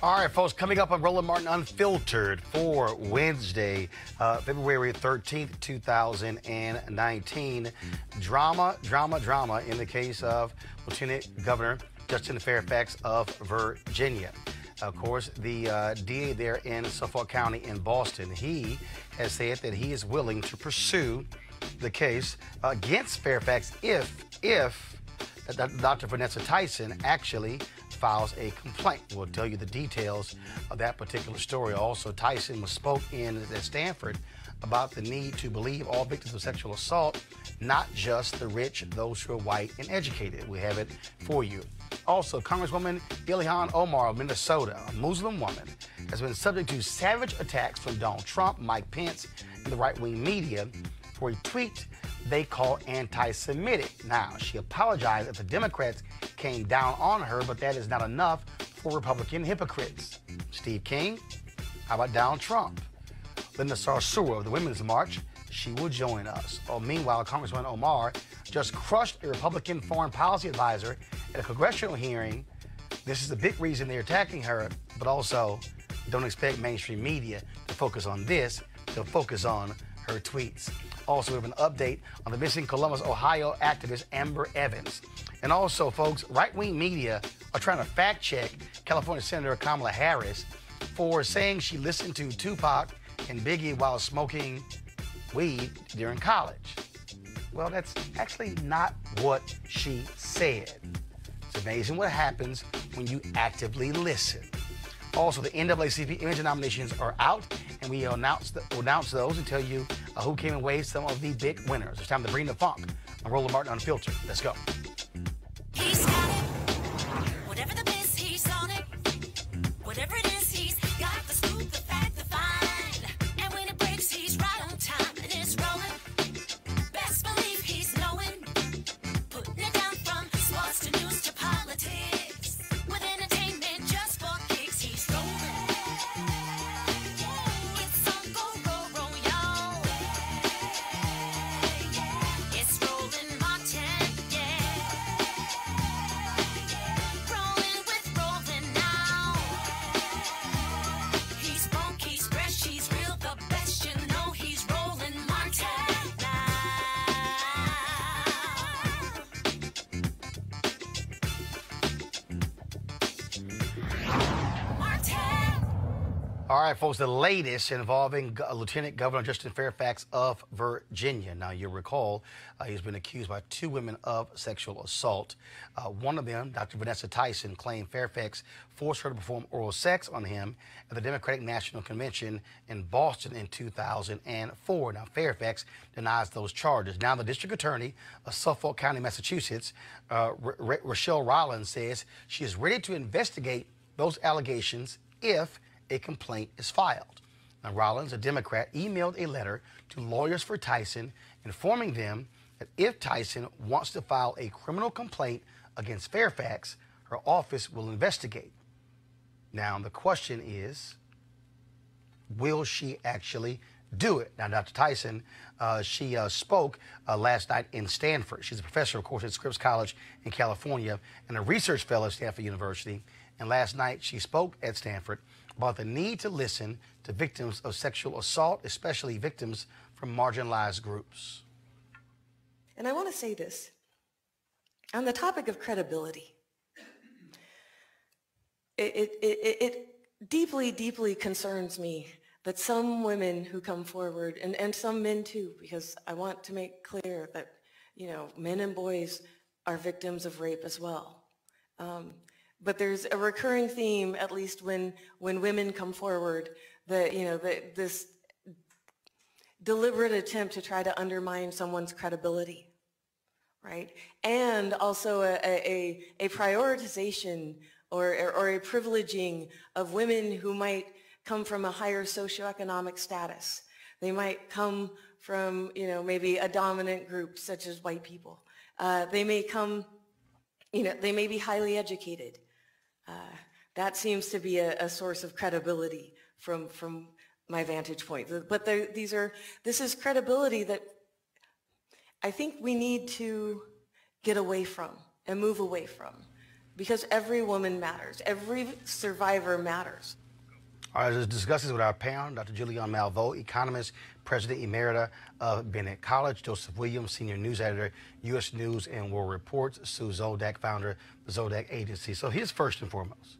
All right, folks, coming up on Roland Martin Unfiltered for Wednesday, February 13th, 2019. Drama in the case of Lieutenant Governor Justin Fairfax of Virginia. Of course, the DA there in Suffolk County in Boston, he has said that he is willing to pursue the case against Fairfax if Dr. Vanessa Tyson actually files a complaint. We'll tell you the details of that particular story. Also, Tyson spoke at Stanford about the need to believe all victims of sexual assault, not just the rich, those who are white and educated. We have it for you. Also, Congresswoman Ilhan Omar of Minnesota, a Muslim woman, has been subject to savage attacks from Donald Trump, Mike Pence, and the right-wing media for a tweet they call anti-Semitic. Now, she apologized if the Democrats came down on her, but that is not enough for Republican hypocrites. Steve King, how about Donald Trump? Linda Sarsour of the Women's March, she will join us. Meanwhile, Congresswoman Omar just crushed a Republican foreign policy advisor at a congressional hearing. This is the big reason they're attacking her, but also don't expect mainstream media to focus on this. They'll focus on her tweets. Also, we have an update on the missing Columbus, Ohio activist Amber Evans. And also, folks, right-wing media are trying to fact-check California Senator Kamala Harris for saying she listened to Tupac and Biggie while smoking weed during college. Well, that's actually not what she said. It's amazing what happens when you actively listen. Also, the NAACP image nominations are out, and we announce those and tell you who came away some of the big winners. It's time to bring the funk on Roland Martin Unfiltered. Let's go. He's got it. Whatever the biz, he's on it. Whatever it is, he's got the scoop, the fact, the find. And when it breaks, he's right on time, and it's rolling. Best believe he's knowing. Putting it down from sports to news to politics. With entertainment just for kicks, he's rolling. It's on go, roll, y'all. It's Roland Martin, yeah. Rolling with Roland now. He's funk, he's fresh, he's real, the best, you know he's Roland Martin now. Martin. All right, folks, the latest involving Lieutenant Governor Justin Fairfax of Virginia. Now, you'll recall he's been accused by two women of sexual assault. One of them, Dr. Vanessa Tyson, claimed Fairfax forced her to perform oral sex on him at the Democratic National Convention in Boston in 2004. Now, Fairfax denies those charges. Now, the district attorney of Suffolk County, Massachusetts, Rochelle Roland, says she is ready to investigate those allegations if a complaint is filed. Now, Rollins, a Democrat, emailed a letter to lawyers for Tyson informing them that if Tyson wants to file a criminal complaint against Fairfax, her office will investigate. Now, the question is, will she actually do it? Now, Dr. Tyson, she spoke last night in Stanford. She's a professor, of course, at Scripps College in California and a research fellow at Stanford University. And last night, she spoke at Stanford about the need to listen to victims of sexual assault, especially victims from marginalized groups. And I want to say this. On the topic of credibility, it deeply, deeply concerns me that some women who come forward, and some men too, because I want to make clear that, you know, men and boys are victims of rape as well. But there's a recurring theme, at least when women come forward, that, you know, that this deliberate attempt to try to undermine someone's credibility, right? And also a prioritization or a privileging of women who might come from a higher socioeconomic status. They might come from, you know, maybe a dominant group such as white people. They may come, you know, they may be highly educated. That seems to be a source of credibility from my vantage point. But this is credibility that I think we need to get away from and move away from. because every woman matters. Every survivor matters. All right, let's discuss this with our panel, Dr. Julianne Malveaux, economist, president emerita of Bennett College, Joseph Williams, senior news editor, U.S. News and World Report, Sue Zodak, founder of the Zodak Agency. So here's first and foremost.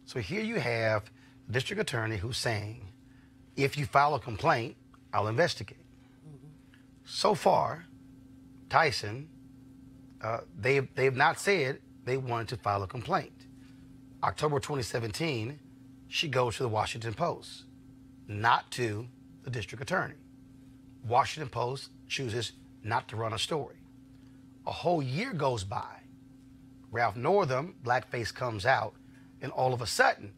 So here you have the district attorney who's saying, if you file a complaint, I'll investigate. So far, Tyson, they've not said they wanted to file a complaint. October 2017, she goes to the Washington Post, not to the district attorney. Washington Post chooses not to run a story. A whole year goes by. Ralph Northam, blackface, comes out, and all of a sudden,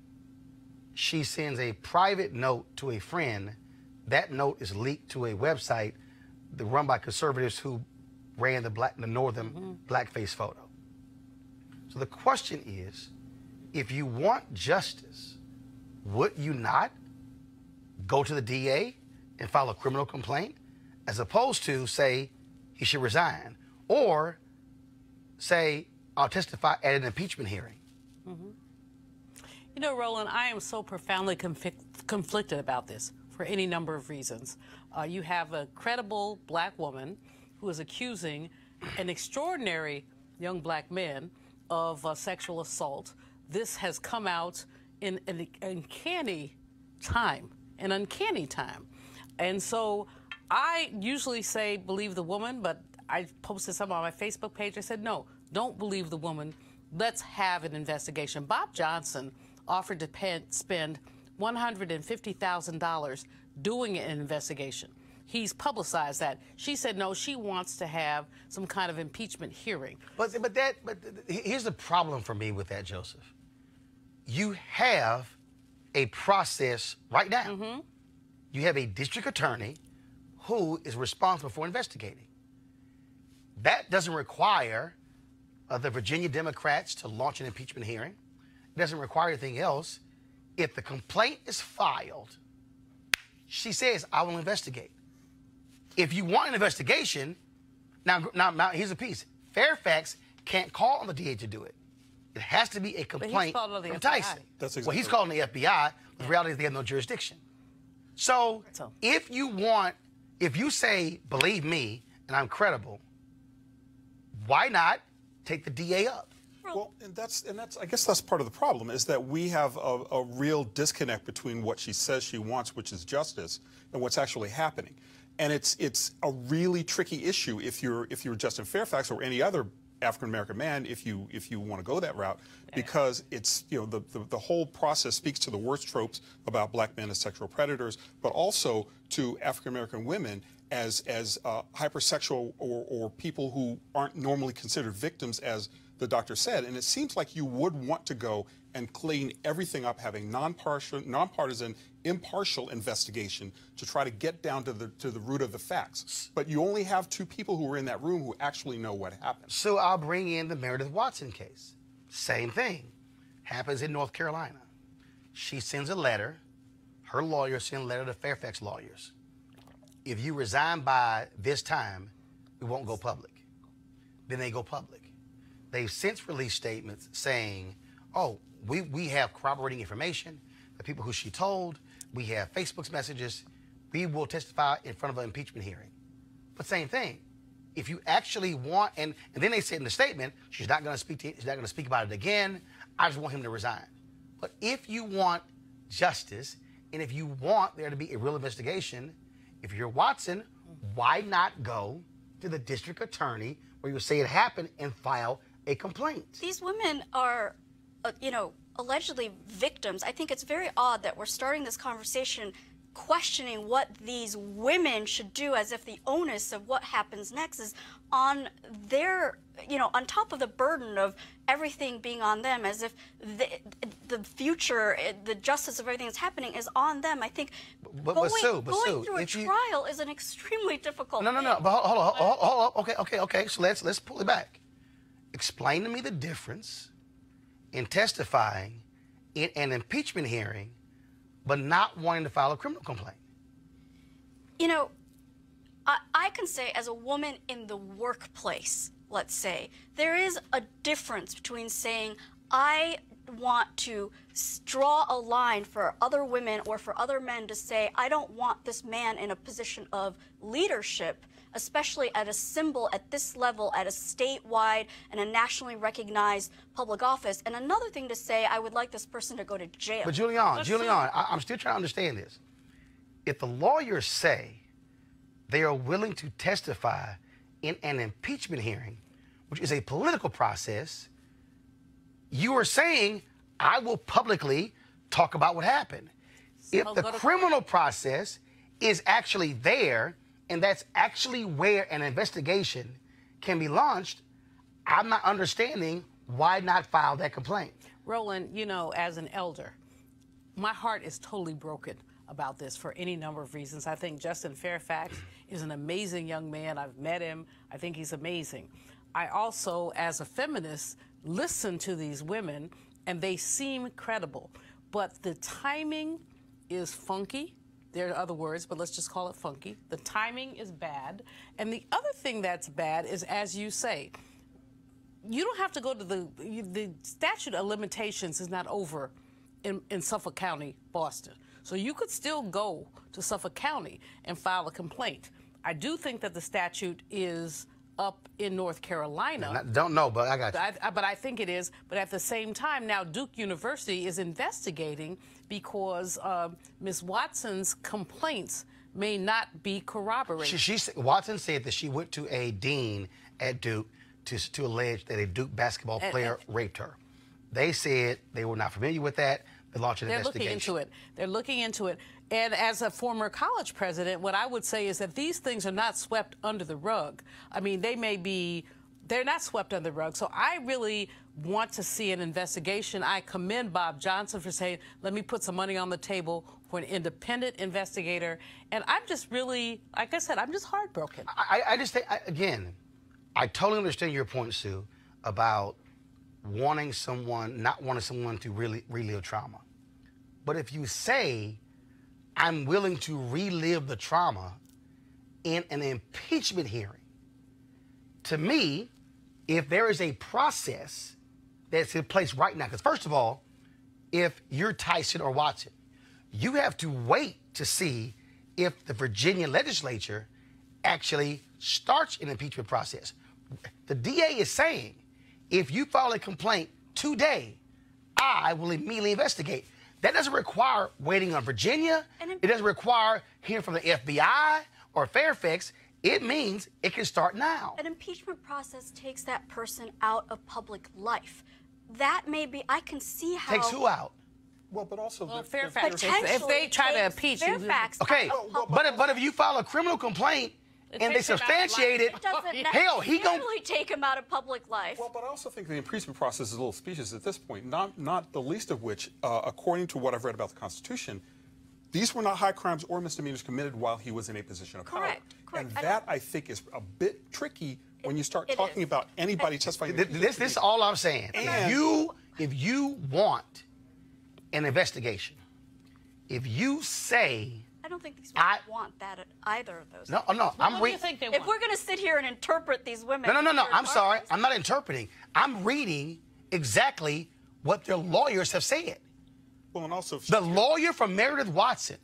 she sends a private note to a friend. That note is leaked to a website run by conservatives who ran the Northam blackface photo. So the question is, if you want justice, would you not go to the DA and file a criminal complaint as opposed to say he should resign, or say I'll testify at an impeachment hearing? You know, Roland, I am so profoundly conflicted about this for any number of reasons. You have a credible black woman who is accusing an extraordinary young black man of sexual assault. This has come out in an uncanny time, And so I usually say believe the woman, but I posted something on my Facebook page. I said, no, don't believe the woman. Let's have an investigation. Bob Johnson offered to spend $150,000 doing an investigation. He's publicized that. She said no, she wants to have some kind of impeachment hearing. But here's the problem for me with that, Joseph. You have a process right now. You have a district attorney who is responsible for investigating. That doesn't require the Virginia Democrats to launch an impeachment hearing. It doesn't require anything else. If the complaint is filed, she says, I will investigate. If you want an investigation, now here's a piece. Fairfax can't call on the DA to do it. It has to be a complaint from Tyson. That's exactly well, he's calling the FBI. The reality is they have no jurisdiction. So if you say, believe me, and I'm credible, why not take the DA up? Well, and that's I guess that's part of the problem, is that we have a real disconnect between what she says she wants, which is justice, and what's actually happening. And it's a really tricky issue if you're Justin Fairfax or any other African American man, if you want to go that route, because it's, you know, the whole process speaks to the worst tropes about black men as sexual predators, but also to African American women as hypersexual or people who aren't normally considered victims, as the doctor said. And it seems like you would want to go and clean everything up, having nonpartisan, impartial investigation to try to get down to the root of the facts. But you only have two people who were in that room who actually know what happened. So I'll bring in the Meredith Watson case. Same thing. Happens in North Carolina. She sends a letter. Her lawyer sends a letter to Fairfax lawyers. If you resign by this time, we won't go public. Then they go public. They've since released statements saying, oh, we have corroborating information, the people who she told, we have Facebook's messages, we will testify in front of an impeachment hearing. But same thing. If you actually want, and then they said in the statement, she's not going to speak about it again. I just want him to resign. But if you want justice, and if you want there to be a real investigation, if you're Watson, why not go to the district attorney where you say it happened and file a complaint? These women are, allegedly victims. I think it's very odd that we're starting this conversation questioning what these women should do, as if the onus of what happens next is on their, on top of the burden of everything being on them, as if the future, the justice of everything that's happening is on them. I think going through a trial is an extremely difficult thing. No. But hold on. Okay. So let's pull it back. Explain to me the difference in testifying in an impeachment hearing but not wanting to file a criminal complaint. I can say, as a woman in the workplace, let's say, there is a difference between saying, I want to draw a line for other women or for other men to say, I don't want this man in a position of leadership, especially at a symbol at this level, at a statewide and a nationally recognized public office. And another thing to say, I would like this person to go to jail. But Julian, I'm still trying to understand this. If the lawyers say they are willing to testify in an impeachment hearing, which is a political process, you are saying, I will publicly talk about what happened. If the criminal process is actually there, and that's actually where an investigation can be launched, I'm not understanding why not file that complaint. Roland, you know, as an elder, my heart is totally broken about this for any number of reasons. I think Justin Fairfax is an amazing young man. I've met him. I think he's amazing. I also, as a feminist, listen to these women, and they seem credible. But the timing is funky. There are other words, but let's just call it funky. The timing is bad. And the other thing that's bad is, as you say, you don't have to go to the statute of limitations is not over in Suffolk County, Boston. So you could still go to Suffolk County and file a complaint. I do think that the statute is up in North Carolina. Don't know, but I got you. But I think it is. But at the same time, now Duke University is investigating because Ms. Watson's complaints may not be corroborated. Watson said that she went to a dean at Duke to allege that a Duke basketball player raped her. They said they were not familiar with that. They launched an investigation. They're looking into it. They're looking into it. And as a former college president, what I would say is that these things are not swept under the rug. I mean, they're not swept under the rug. So I really want to see an investigation. I commend Bob Johnson for saying, let me put some money on the table for an independent investigator. And I'm just really, like I said, I'm just heartbroken. I just think, again, I totally understand your point, Sue, about not wanting someone to really relive trauma. But if you say, I'm willing to relive the trauma in an impeachment hearing, to me, if there is a process that's in place right now, because first of all, if you're Tyson or Watson, you have to wait to see if the Virginia legislature actually starts an impeachment process. The DA is saying, if you file a complaint today, I will immediately investigate. That doesn't require waiting on Virginia. It doesn't require hearing from the FBI or Fairfax. It means it can start now. An impeachment process takes that person out of public life. That may be, I can see how... Takes who out? Well, but also... Well, Fairfax, if they try to impeach you... Okay, but if you file a criminal complaint and they substantiate it, hell, he gonna take him out of public life. Well, but I also think the impeachment process is a little specious at this point, not the least of which, according to what I've read about the Constitution, these were not high crimes or misdemeanors committed while he was in a position of power. Correct. And that, I think, is a bit tricky when you start talking about anybody testifying. This is all I'm saying. If you want an investigation, if you say... I don't think these women want that at either of those. No. What do you think they want? If we're going to sit here and interpret these women... No. I'm sorry. I'm not interpreting. I'm reading exactly what their lawyers have said. Well, and also... The lawyer from Meredith Watson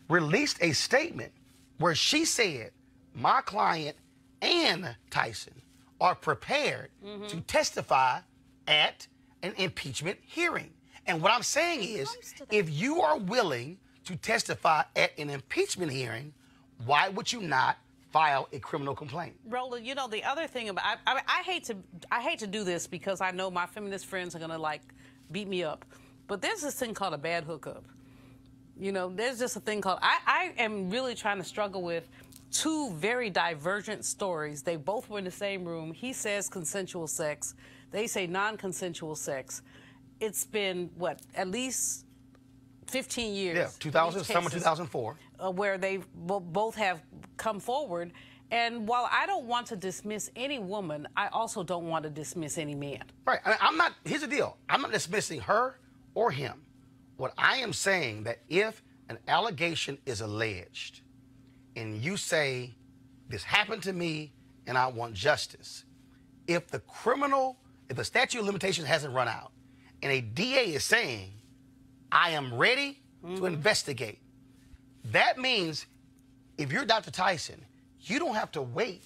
released a statement where she said, my client and Tyson are prepared to testify at an impeachment hearing. And what I'm saying is, if you are willing to testify at an impeachment hearing, why would you not file a criminal complaint? Roland, you know, the other thing about I hate to do this because I know my feminist friends are gonna beat me up, but there's this thing called a bad hookup. You know, there's just a thing called I am really trying to struggle with two very divergent stories. They both were in the same room. He says consensual sex. They say non-consensual sex. It's been what, at least 15 years. Yeah, 2000, summer 2004. Where they both have come forward. And while I don't want to dismiss any woman, I also don't want to dismiss any man. Right. Here's the deal. I'm not dismissing her or him. What I am saying that if an allegation is alleged and you say, this happened to me and I want justice, if the statute of limitations hasn't run out and a DA is saying, I am ready to investigate, that means if you're Dr. Tyson, you don't have to wait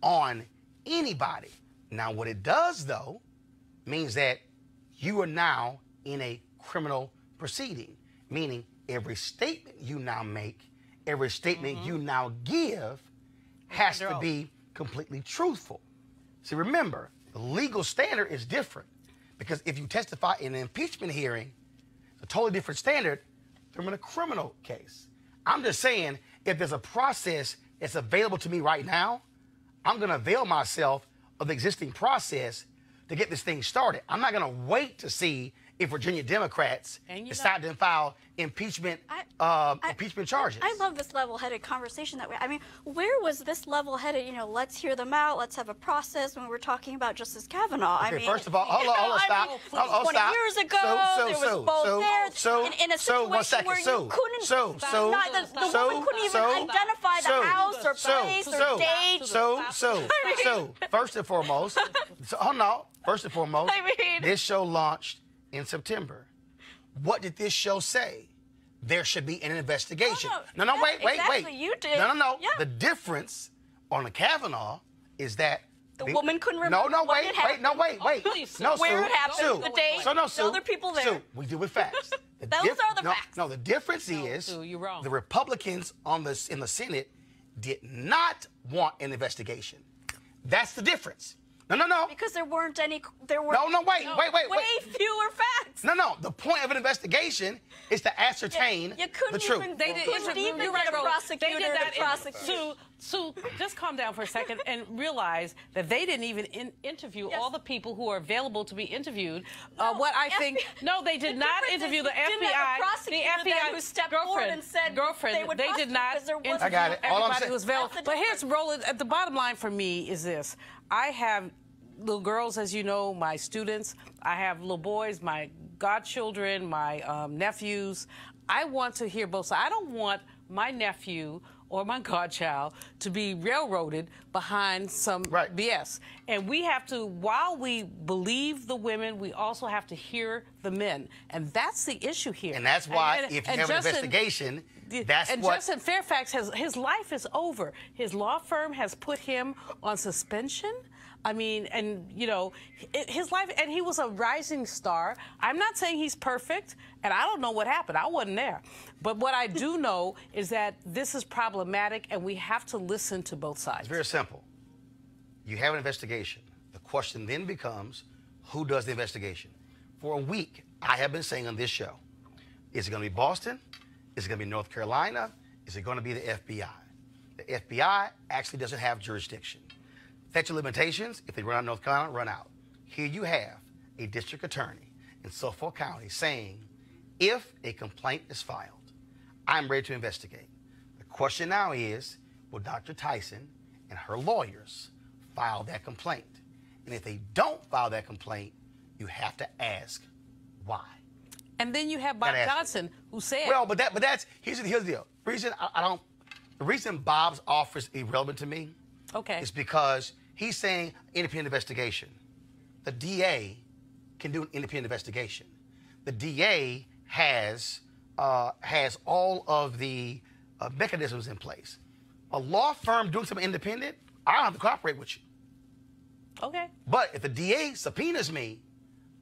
on anybody. Now, what it does, though, means that you are now in a criminal proceeding, meaning every statement you now make, every statement you now give has to be completely truthful. See, remember, the legal standard is different because if you testify in an impeachment hearing, it's a totally different standard from in a criminal case. I'm just saying, if there's a process that's available to me right now, I'm going to avail myself of the existing process to get this thing started. I'm not going to wait to see if Virginia Democrats decide to file impeachment charges. I love this level-headed conversation that way. I mean, where was this level-headed, let's hear them out, let's have a process when we're talking about Justice Kavanaugh? Okay, I mean, hold on, stop. I mean, 20 years ago, there was both there. In a situation where you couldn't, the woman couldn't even identify the house or place or date. First and foremost, this show launched in September. What did this show say? There should be an investigation. Wait. You did. No. Yeah. The difference on the Kavanaugh is that the woman couldn't remember. Wait. Please, no, where Sue, it happened, the date, Sue, other people there. Sue, we do it fast. Those are the facts. No, the difference is Sue, you're wrong. The Republicans in the Senate did not want an investigation. That's the difference. No. Because there weren't any. Wait. Way fewer facts. No. The point of an investigation is to ascertain the truth. They couldn't even get a prosecutor to prosecute. Sue, just calm down for a second and realize that they didn't even interview all the people who are available to be interviewed. They did not interview the FBI. The FBI who stepped forward and said they did not interview I got it. everybody who was available. But here's Roland. The bottom line for me is this. I have little girls, as you know, my students. I have little boys, my godchildren, my nephews. I want to hear both sides. I don't want my nephew or my godchild to be railroaded behind some BS. And we have to, while we believe the women, we also have to hear the men. And that's the issue here. And that's why if you have an investigation, Justin Fairfax, his life is over. His law firm has put him on suspension. I mean, and, his life, and he was a rising star. I'm not saying he's perfect, and I don't know what happened. I wasn't there. But what I do know is that this is problematic, and we have to listen to both sides. It's very simple. You have an investigation. The question then becomes, who does the investigation? For a week, I have been saying on this show, is it going to be Boston? Is it going to be North Carolina? Is it going to be the FBI? The FBI actually doesn't have jurisdiction. Statute of limitations, if they run out of North Carolina, run out. Here you have a district attorney in Suffolk County saying, if a complaint is filed, I'm ready to investigate. The question now is, will Dr. Tyson and her lawyers file that complaint? And if they don't file that complaint, you have to ask why. And then you have Bob Johnson, who said... Well, but that's here's the deal. The reason Bob's offer is irrelevant to me is because he's saying independent investigation. The DA can do an independent investigation. The DA has all of the mechanisms in place. A law firm doing something independent, I don't have to cooperate with you. Okay. But if the DA subpoenas me,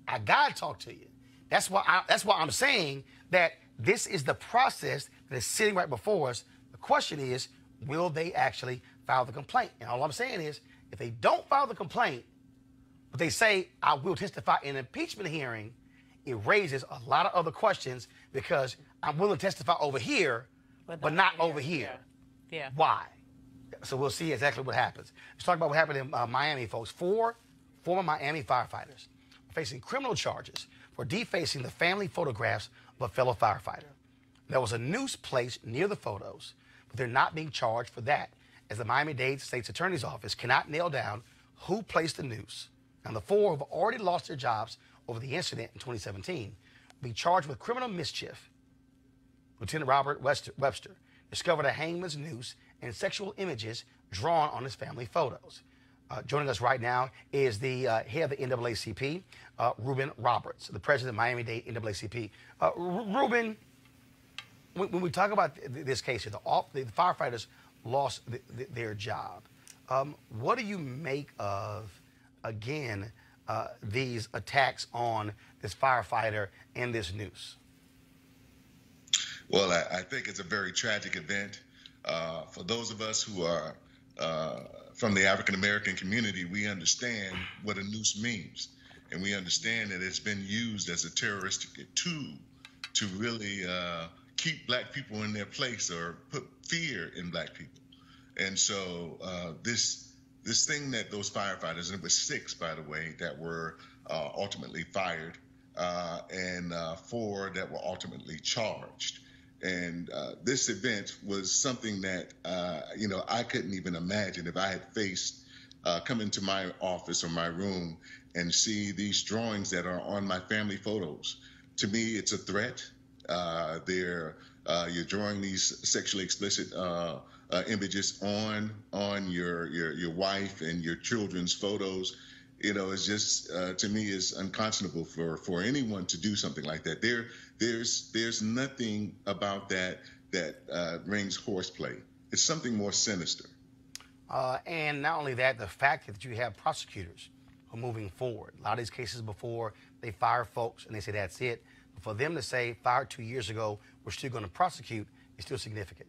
I gotta talk to you. That's why I'm saying that this is the process that is sitting right before us. The question is, will they actually file the complaint? And all I'm saying is, if they don't file the complaint, but they say, I will testify in an impeachment hearing, it raises a lot of other questions because I'm willing to testify over here, but not over here. Yeah. Why? So we'll see exactly what happens. Let's talk about what happened in Miami, folks. 4 former Miami firefighters are facing criminal charges for defacing the family photographs of a fellow firefighter. There was a noose placed near the photos, but they're not being charged for that, as the Miami-Dade State's Attorney's Office cannot nail down who placed the noose. Now, the 4 have already lost their jobs over the incident in 2017, will be charged with criminal mischief. Lieutenant Robert Webster discovered a hangman's noose and sexual images drawn on his family photos. Joining us right now is the head of the NAACP, Roland Roberts, the president of Miami-Dade NAACP. Ruben, when we talk about this case here, the firefighters lost their job. What do you make of, again, these attacks on this firefighter and this news? Well, I think it's a very tragic event. For those of us who are from the African American community, we understand what a noose means. And we understand that it's been used as a terroristic tool to really keep black people in their place or put fear in black people. And so this thing that those firefighters, and it was 6, by the way, that were ultimately fired, and 4 that were ultimately charged. And this event was something that, I couldn't even imagine if I had faced come into my office or my room and see these drawings that are on my family photos. To me, it's a threat. You're drawing these sexually explicit images on your wife and your children's photos. It's just, to me, is unconscionable for anyone to do something like that. There's nothing about that rings horseplay. It's something more sinister. And not only that, the fact that you have prosecutors who are moving forward. A lot of these cases before, they fire folks and they say that's it. But for them to say fired 2 years ago, we're still going to prosecute, is still significant.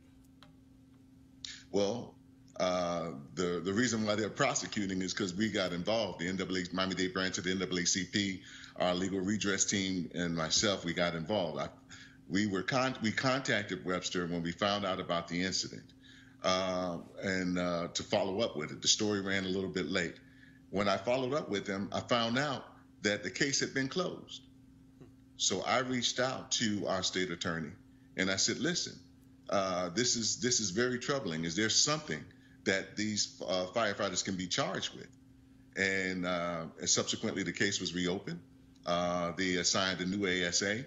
Well, the reason why they're prosecuting is because we got involved. The Miami-Dade branch of the NAACP, our legal redress team, and myself, we got involved. We contacted Webster when we found out about the incident, and to follow up with it. The story ran a little bit late. When I followed up with them, I found out that the case had been closed. So I reached out to our state attorney, and I said, "Listen, this is very troubling. Is there something that these firefighters can be charged with?" And subsequently, the case was reopened. They assigned a new ASA,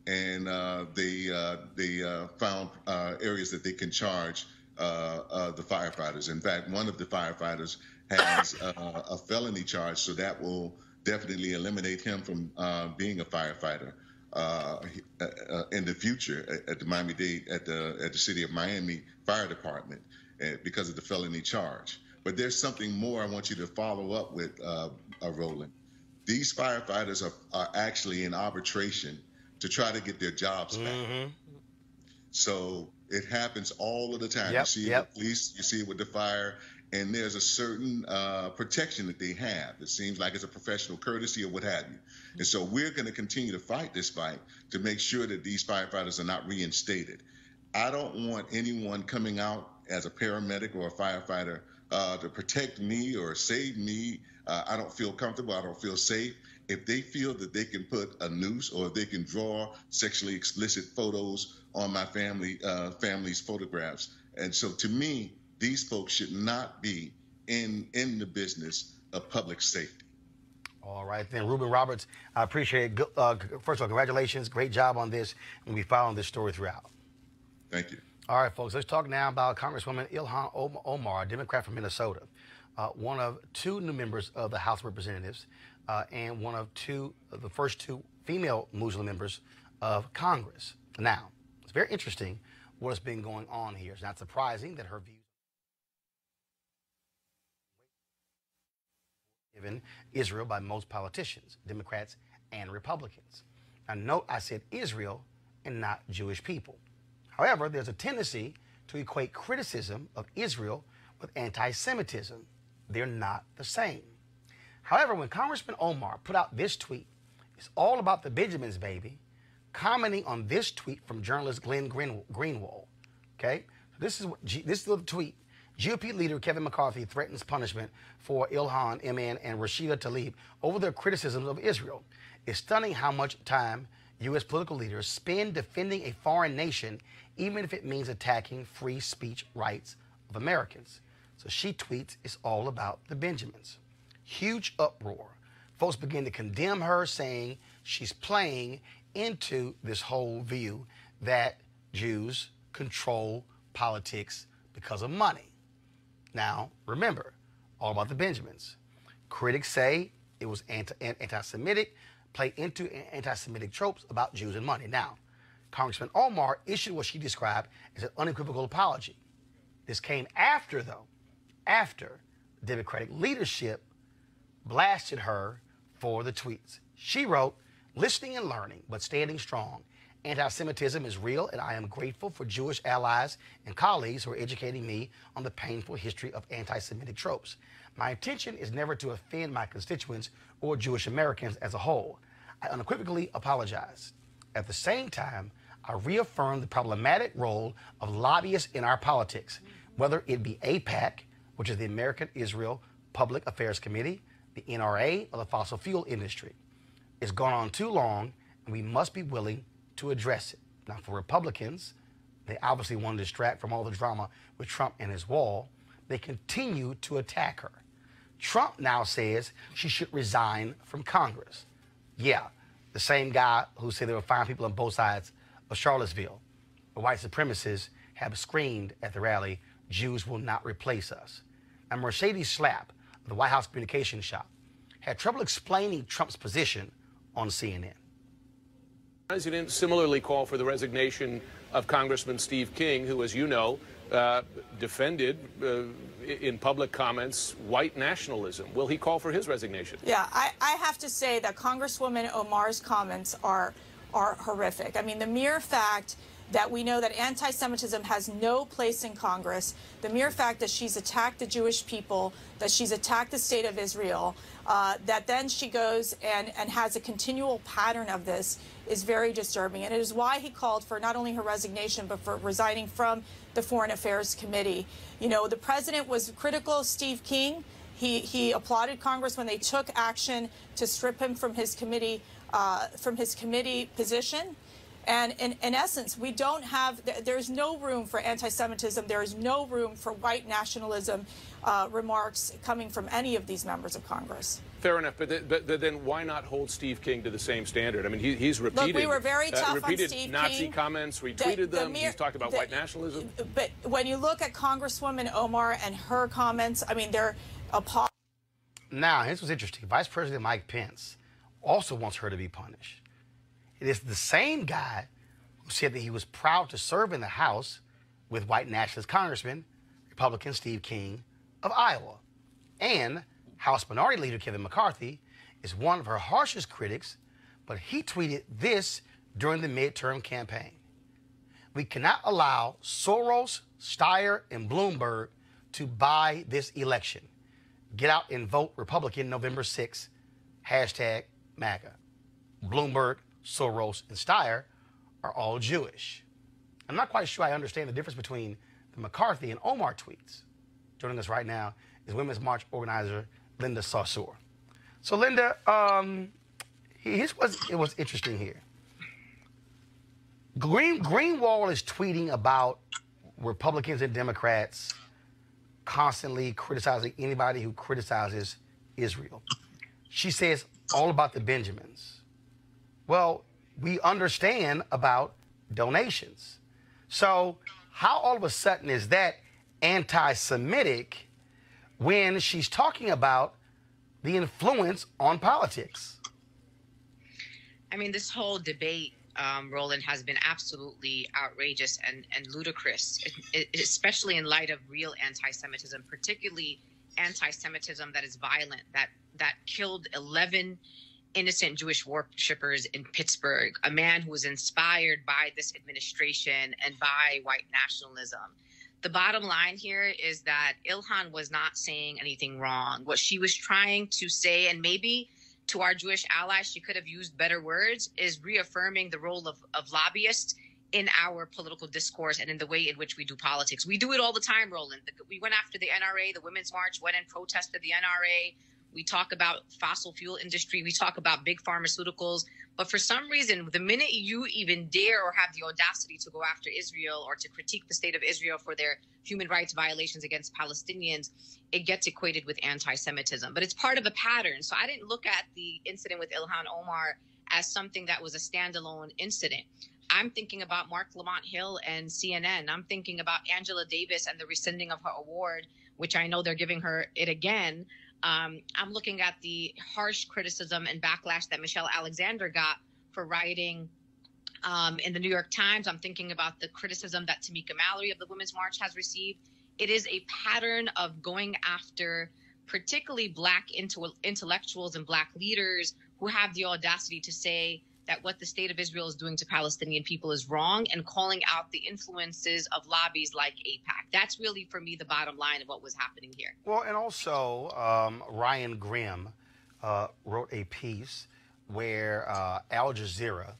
and they found areas that they can charge the firefighters. In fact, one of the firefighters has a felony charge, so that will definitely eliminate him from being a firefighter in the future at the Miami-Dade, at the City of Miami Fire Department, because of the felony charge. But there's something more I want you to follow up with, Roland. These firefighters are actually in arbitration to try to get their jobs back. So it happens all of the time. You see it with police, you see it with the fire, and there's a certain protection that they have. It seems like it's a professional courtesy or what have you. And so we're going to continue to fight this fight to make sure that these firefighters are not reinstated. I don't want anyone coming out as a paramedic or a firefighter to protect me or save me. I don't feel comfortable. I don't feel safe. If they feel that they can put a noose or they can draw sexually explicit photos on my family's photographs. And so to me, these folks should not be in the business of public safety. All right, then, Roland Roberts, I appreciate it. First of all, congratulations. Great job on this, and we'll be following this story throughout. Thank you. All right, folks, let's talk now about Congresswoman Ilhan Omar, a Democrat from Minnesota, one of 2 new members of the House of Representatives, and one of the first 2 female Muslim members of Congress. Now, it's very interesting what's been going on here. It's not surprising that her views given Israel by most politicians, Democrats and Republicans. Now, note I said Israel and not Jewish people. However, there's a tendency to equate criticism of Israel with anti-Semitism. They're not the same. However, when Congressman Omar put out this tweet, it's all about the Benjamins, baby, commenting on this tweet from journalist Glenn Greenwald. Okay, this is the tweet. GOP leader Kevin McCarthy threatens punishment for Ilhan, MN, and Rashida Tlaib over their criticisms of Israel. It's stunning how much time U.S. political leaders spend defending a foreign nation, even if it means attacking free speech rights of Americans. So she tweets, it's all about the Benjamins. Huge uproar. Folks begin to condemn her, saying she's playing into this whole view that Jews control politics because of money. Now, remember, all about the Benjamins. Critics say it was anti-Semitic, play into anti-Semitic tropes about Jews and money. Now, Congressman Omar issued what she described as an unequivocal apology. This came after, though, after Democratic leadership blasted her for the tweets. She wrote, "Listening and learning, but standing strong. Anti-Semitism is real, and I am grateful for Jewish allies and colleagues who are educating me on the painful history of anti-Semitic tropes. My intention is never to offend my constituents or Jewish Americans as a whole. I unequivocally apologize. At the same time, I reaffirm the problematic role of lobbyists in our politics, whether it be AIPAC, which is the American Israel Public Affairs Committee, the NRA, or the fossil fuel industry. It's gone on too long, and we must be willing to address it." Now, for Republicans, they obviously want to distract from all the drama with Trump and his wall. They continue to attack her. Trump now says she should resign from Congress. Yeah, the same guy who said there were fine people on both sides of Charlottesville. The white supremacists have screamed at the rally, "Jews will not replace us." And Mercedes Schlapp, of the White House communications shop, had trouble explaining Trump's position on CNN. The president similarly called for the resignation of Congressman Steve King, who, as you know, defended in public comments white nationalism. Will he call for his resignation? Yeah, I have to say that Congresswoman Omar's comments are horrific. I mean, the mere fact that we know that anti-Semitism has no place in Congress, the mere fact that she's attacked the Jewish people, that she's attacked the state of Israel, that then she goes and has a continual pattern of this is very disturbing. And it is why he called for not only her resignation, but for resigning from the Foreign Affairs Committee. You know, the president was critical of Steve King. He applauded Congress when they took action to strip him from his committee position. And in essence, we don't have, there's no room for anti-Semitism. There is no room for white nationalism remarks coming from any of these members of Congress. Fair enough, but then why not hold Steve King to the same standard? I mean, he's repeated, Look, we were very tough repeated on Steve Nazi King. comments, retweeted them. He's talked about white nationalism. But when you look at Congresswoman Omar and her comments, I mean, they're appalling. Now, this was interesting. Vice President Mike Pence also wants her to be punished. It is the same guy who said that he was proud to serve in the House with white nationalist Congressman, Republican Steve King of Iowa. And House Minority Leader Kevin McCarthy is one of her harshest critics, but he tweeted this during the midterm campaign. "We cannot allow Soros, Steyer, and Bloomberg to buy this election. Get out and vote Republican November 6th, #MAGA. Bloomberg, Soros, and Steyer are all Jewish." I'm not quite sure I understand the difference between the McCarthy and Omar tweets. Joining us right now is Women's March organizer Linda Sarsour. So Linda, it was interesting here. Greenwald is tweeting about Republicans and Democrats constantly criticizing anybody who criticizes Israel. She says all about the Benjamins. Well, we understand about donations. So how all of a sudden is that anti-Semitic when she's talking about the influence on politics? I mean, this whole debate, Roland, has been absolutely outrageous and ludicrous, especially in light of real anti-Semitism, particularly anti-Semitism that is violent, that killed 11 innocent Jewish worshippers in Pittsburgh, a man who was inspired by this administration and by white nationalism. The bottom line here is that Ilhan was not saying anything wrong. What she was trying to say, and maybe to our Jewish allies, she could have used better words, is reaffirming the role of lobbyists in our political discourse and in the way in which we do politics. We do it all the time, Roland. We went after the NRA, the Women's March, went and protested the NRA. We talk about fossil fuel industry. We talk about big pharmaceuticals. But for some reason, the minute you even dare or have the audacity to go after Israel or to critique the state of Israel for their human rights violations against Palestinians, it gets equated with anti-Semitism. But it's part of a pattern. So I didn't look at the incident with Ilhan Omar as something that was a standalone incident. I'm thinking about Mark Lamont Hill and CNN. I'm thinking about Angela Davis and the rescinding of her award which I know they're giving her it again. I'm looking at the harsh criticism and backlash that Michelle Alexander got for writing in the New York Times. I'm thinking about the criticism that Tamika Mallory of the Women's March has received. It is a pattern of going after particularly Black intellectuals and Black leaders who have the audacity to say that what the state of Israel is doing to Palestinian people is wrong, and calling out the influences of lobbies like AIPAC. That's really, for me, the bottom line of what was happening here. Well, and also Ryan Grimm wrote a piece where Al Jazeera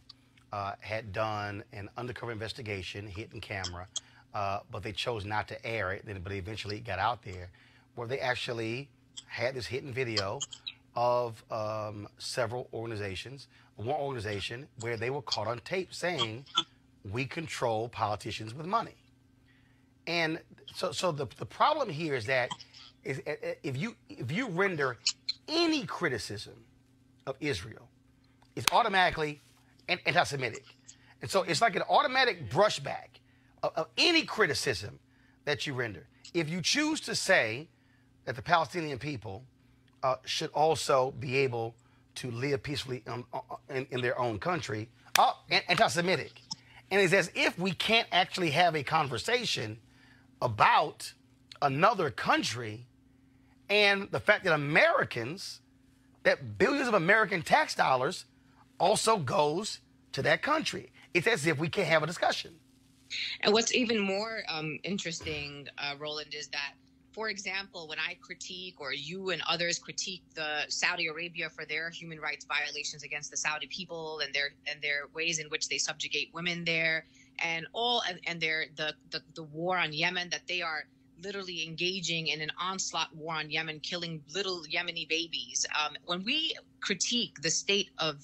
had done an undercover investigation, hidden camera, but they chose not to air it, but eventually it got out there, where they actually had this hidden video of several organizations, one organization where they were caught on tape saying, we control politicians with money. And so the problem here is that if you render any criticism of Israel, it's automatically anti-Semitic. And so it's like an automatic brushback of any criticism that you render. If you choose to say that the Palestinian people should also be able to live peacefully in their own country, anti-Semitic. And it's as if we can't actually have a conversation about another country and the fact that Americans, that billions of American tax dollars also goes to that country. It's as if we can't have a discussion. And what's even more interesting, Roland, is that, for example, when I critique, or you and others critique, the Saudi Arabia for their human rights violations against the Saudi people and their ways in which they subjugate women there, and the war on Yemen, that they are literally engaging in an onslaught war on Yemen, killing little Yemeni babies. When we critique the state of,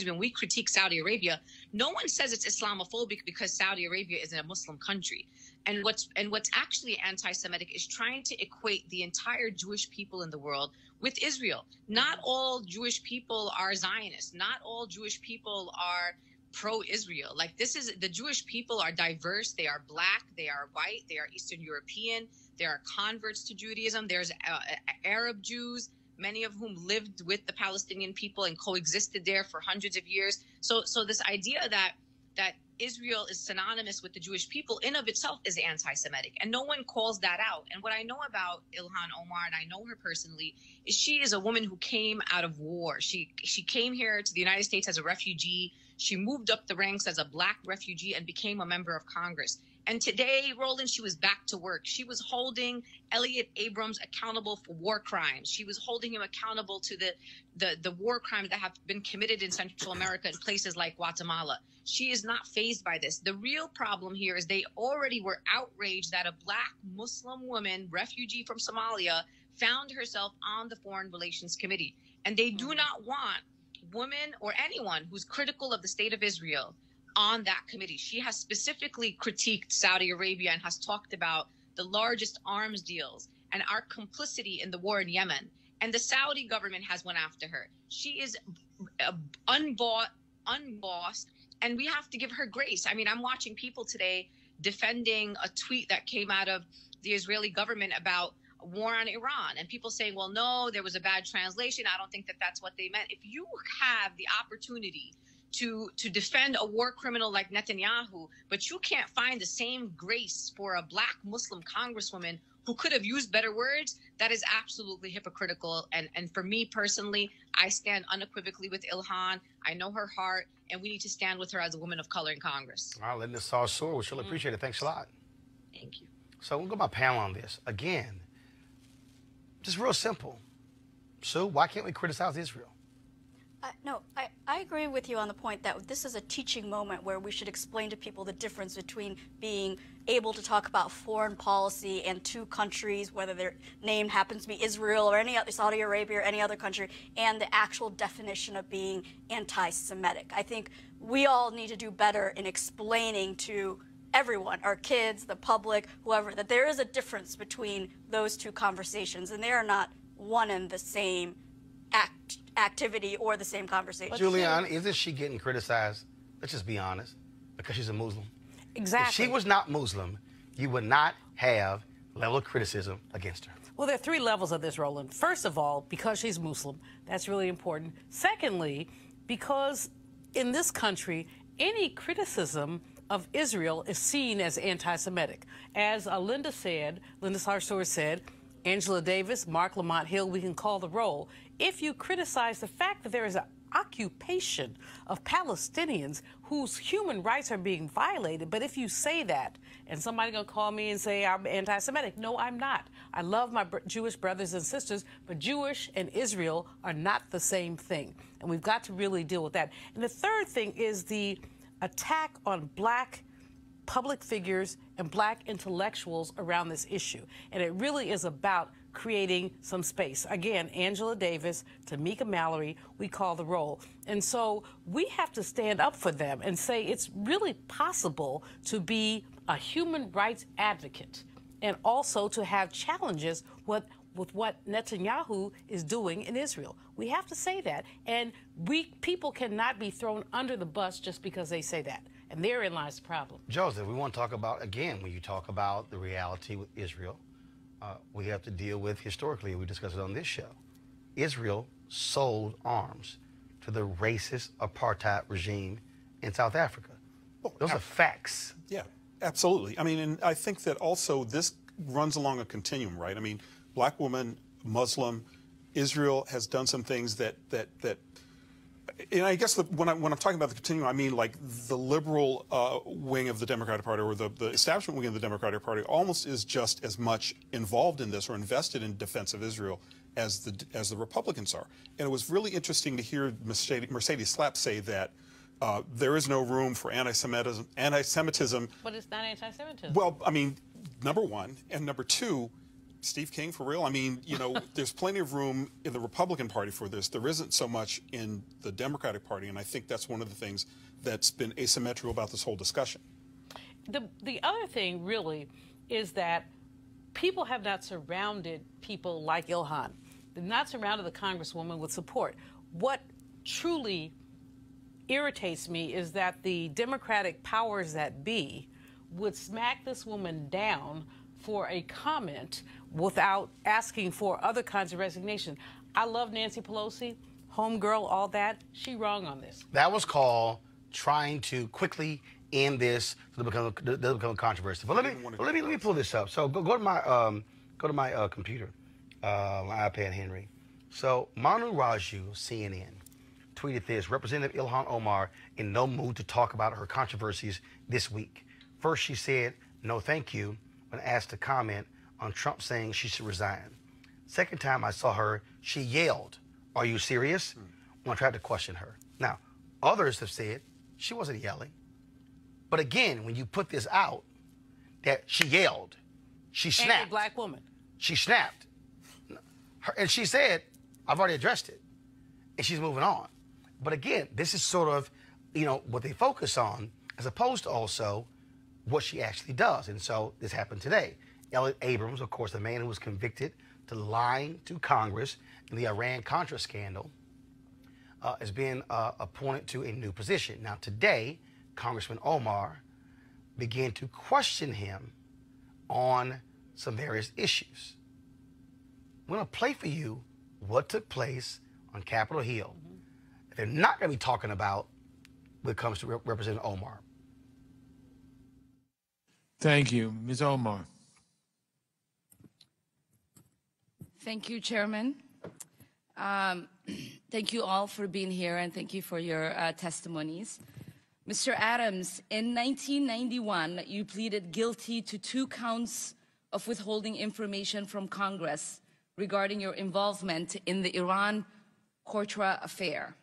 when we critique Saudi Arabia, no one says it's Islamophobic because Saudi Arabia is a Muslim country. And what's actually anti-Semitic is trying to equate the entire Jewish people in the world with Israel. Not all Jewish people are Zionists. Not all Jewish people are pro-Israel. Like, the Jewish people are diverse. They are Black, they are white, they are Eastern European, there are converts to Judaism. There's Arab Jews, many of whom lived with the Palestinian people and coexisted there for hundreds of years. So this idea that Israel is synonymous with the Jewish people in of itself is anti-Semitic, and no one calls that out. And what I know about Ilhan Omar, and I know her personally, is she is a woman who came out of war. She came here to the United States as a refugee. She moved up the ranks as a Black refugee and became a member of Congress. And today, Roland, she was back to work. She was holding Elliot Abrams accountable for war crimes. She was holding him accountable to the war crimes that have been committed in Central America in places like Guatemala. She is not fazed by this. The real problem here is they already were outraged that a Black Muslim woman, refugee from Somalia, found herself on the Foreign Relations Committee. And they do not want women or anyone who's critical of the state of Israel on that committee. She has specifically critiqued Saudi Arabia and has talked about the largest arms deals and our complicity in the war in Yemen. And the Saudi government has went after her. She is unbossed, and we have to give her grace. I mean, I'm watching people today defending a tweet that came out of the Israeli government about war on Iran, and people saying, well, no, there was a bad translation. I don't think that that's what they meant. If you have the opportunity to defend a war criminal like Netanyahu, but you can't find the same grace for a Black Muslim congresswoman who could have used better words, that is absolutely hypocritical. And for me personally, I stand unequivocally with Ilhan. I know her heart, and we need to stand with her as a woman of color in Congress. All right, letting this all soar. We surely appreciate it. Thanks a lot. Thank you. So we'll go to my panel on this. Again, just real simple. Sue, why can't we criticize Israel? No, I agree with you on the point that this is a teaching moment where we should explain to people the difference between being able to talk about foreign policy and two countries, whether their name happens to be Israel or any other, Saudi Arabia or any other country, and the actual definition of being anti-Semitic. I think we all need to do better in explaining to everyone, our kids, the public, whoever, that there is a difference between those two conversations, and they are not one and the same activity or the same conversation. Julianne, isn't she getting criticized? Let's just be honest, because she's a Muslim. Exactly. If she was not Muslim, you would not have level of criticism against her? Well, there are three levels of this, Roland. First of all, because she's Muslim, that's really important. Secondly, because in this country, any criticism of Israel is seen as anti-Semitic. As Linda Sarsour said, Angela Davis, Mark Lamont Hill, we can call the roll. If you criticize the fact that there is an occupation of Palestinians whose human rights are being violated, but if you say that, and somebody gonna call me and say I'm anti-Semitic, no, I'm not. I love my Jewish brothers and sisters, but Jewish and Israel are not the same thing, and we've got to really deal with that. And the third thing is the attack on black public figures and black intellectuals around this issue. And it really is about creating some space. Again, Angela Davis, Tamika Mallory, we call the roll. And so we have to stand up for them and say it's really possible to be a human rights advocate and also to have challenges with what Netanyahu is doing in Israel. We have to say that. And people cannot be thrown under the bus just because they say that. And therein lies the problem. Joseph, we want to talk about, again, when you talk about the reality with Israel, we have to deal with historically, we discussed it on this show. Israel sold arms to the racist apartheid regime in South Africa. Those are facts. Yeah, absolutely. I mean, and I think that also this runs along a continuum, right? I mean, black woman, Muslim, Israel has done some things that and I guess when I'm talking about the continuum, I mean like the liberal wing of the Democratic Party or the establishment wing of the Democratic Party almost is just as much involved in this or invested in defense of Israel as the Republicans are. And it was really interesting to hear Mercedes Slapp say that there is no room for anti-Semitism. But it's not anti-Semitism. Well, I mean, number one, and number two, Steve King, for real? I mean, you know, there's plenty of room in the Republican Party for this. There isn't so much in the Democratic Party, and I think that's one of the things that's been asymmetrical about this whole discussion. The other thing, really, is that people have not surrounded people like Ilhan. They've not surrounded the Congresswoman with support. What truly irritates me is that the Democratic powers that be would smack this woman down for a comment without asking for other kinds of resignation. I love Nancy Pelosi, homegirl, all that. She wrong on this. That was called trying to quickly end this to become controversy. But let me pull this up. So go to my computer, my iPad, Henry. So Manu Raju, CNN, tweeted this: Representative Ilhan Omar in no mood to talk about her controversies this week. First, she said no, thank you, when asked to comment on Trump saying she should resign. Second time I saw her, she yelled, "Are you serious?" when I tried to question her. Now, others have said she wasn't yelling. But again, when you put this out, that she yelled, she snapped. And a black woman. She snapped. And she said, I've already addressed it. And she's moving on. But again, this is sort of, you know, what they focus on, as opposed to also what she actually does. And so this happened today. Elliot Abrams, of course, the man who was convicted to lying to Congress in the Iran-Contra scandal, has been appointed to a new position. Now, today, Congressman Omar began to question him on some various issues. We're going to play for you what took place on Capitol Hill. They're not going to be talking about when it comes to Representative Omar. Thank you. Ms. Omar. Thank you, Chairman. Thank you all for being here, and thank you for your testimonies. Mr. Adams, in 1991, you pleaded guilty to 2 counts of withholding information from Congress regarding your involvement in the Iran-Contra affair,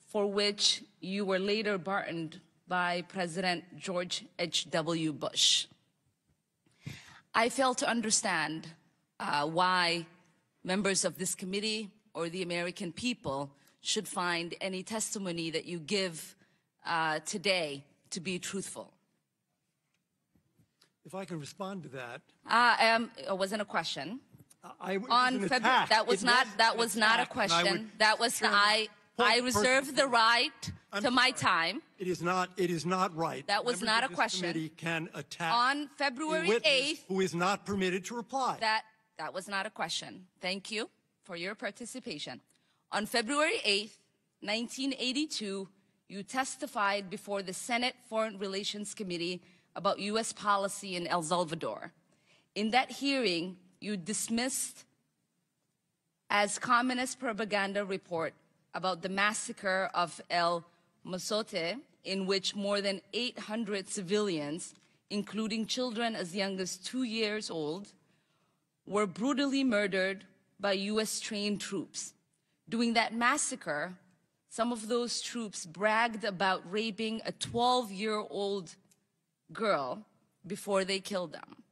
for which you were later pardoned by President George H.W. Bush. I fail to understand why members of this committee or the American people should find any testimony that you give today to be truthful. If I can respond to that. It wasn't a question. That was not a question. That was I reserve the right to my time. It is not right. That was not a question. Committee can attack on February 8th, who is not permitted to reply. That was not a question. Thank you for your participation. On February 8th, 1982, you testified before the Senate Foreign Relations Committee about U.S. policy in El Salvador. In that hearing, you dismissed as communist propaganda report about the massacre of El Mozote, in which more than 800 civilians, including children as young as 2 years old, were brutally murdered by U.S.-trained troops. During that massacre, some of those troops bragged about raping a 12-year-old girl before they killed them.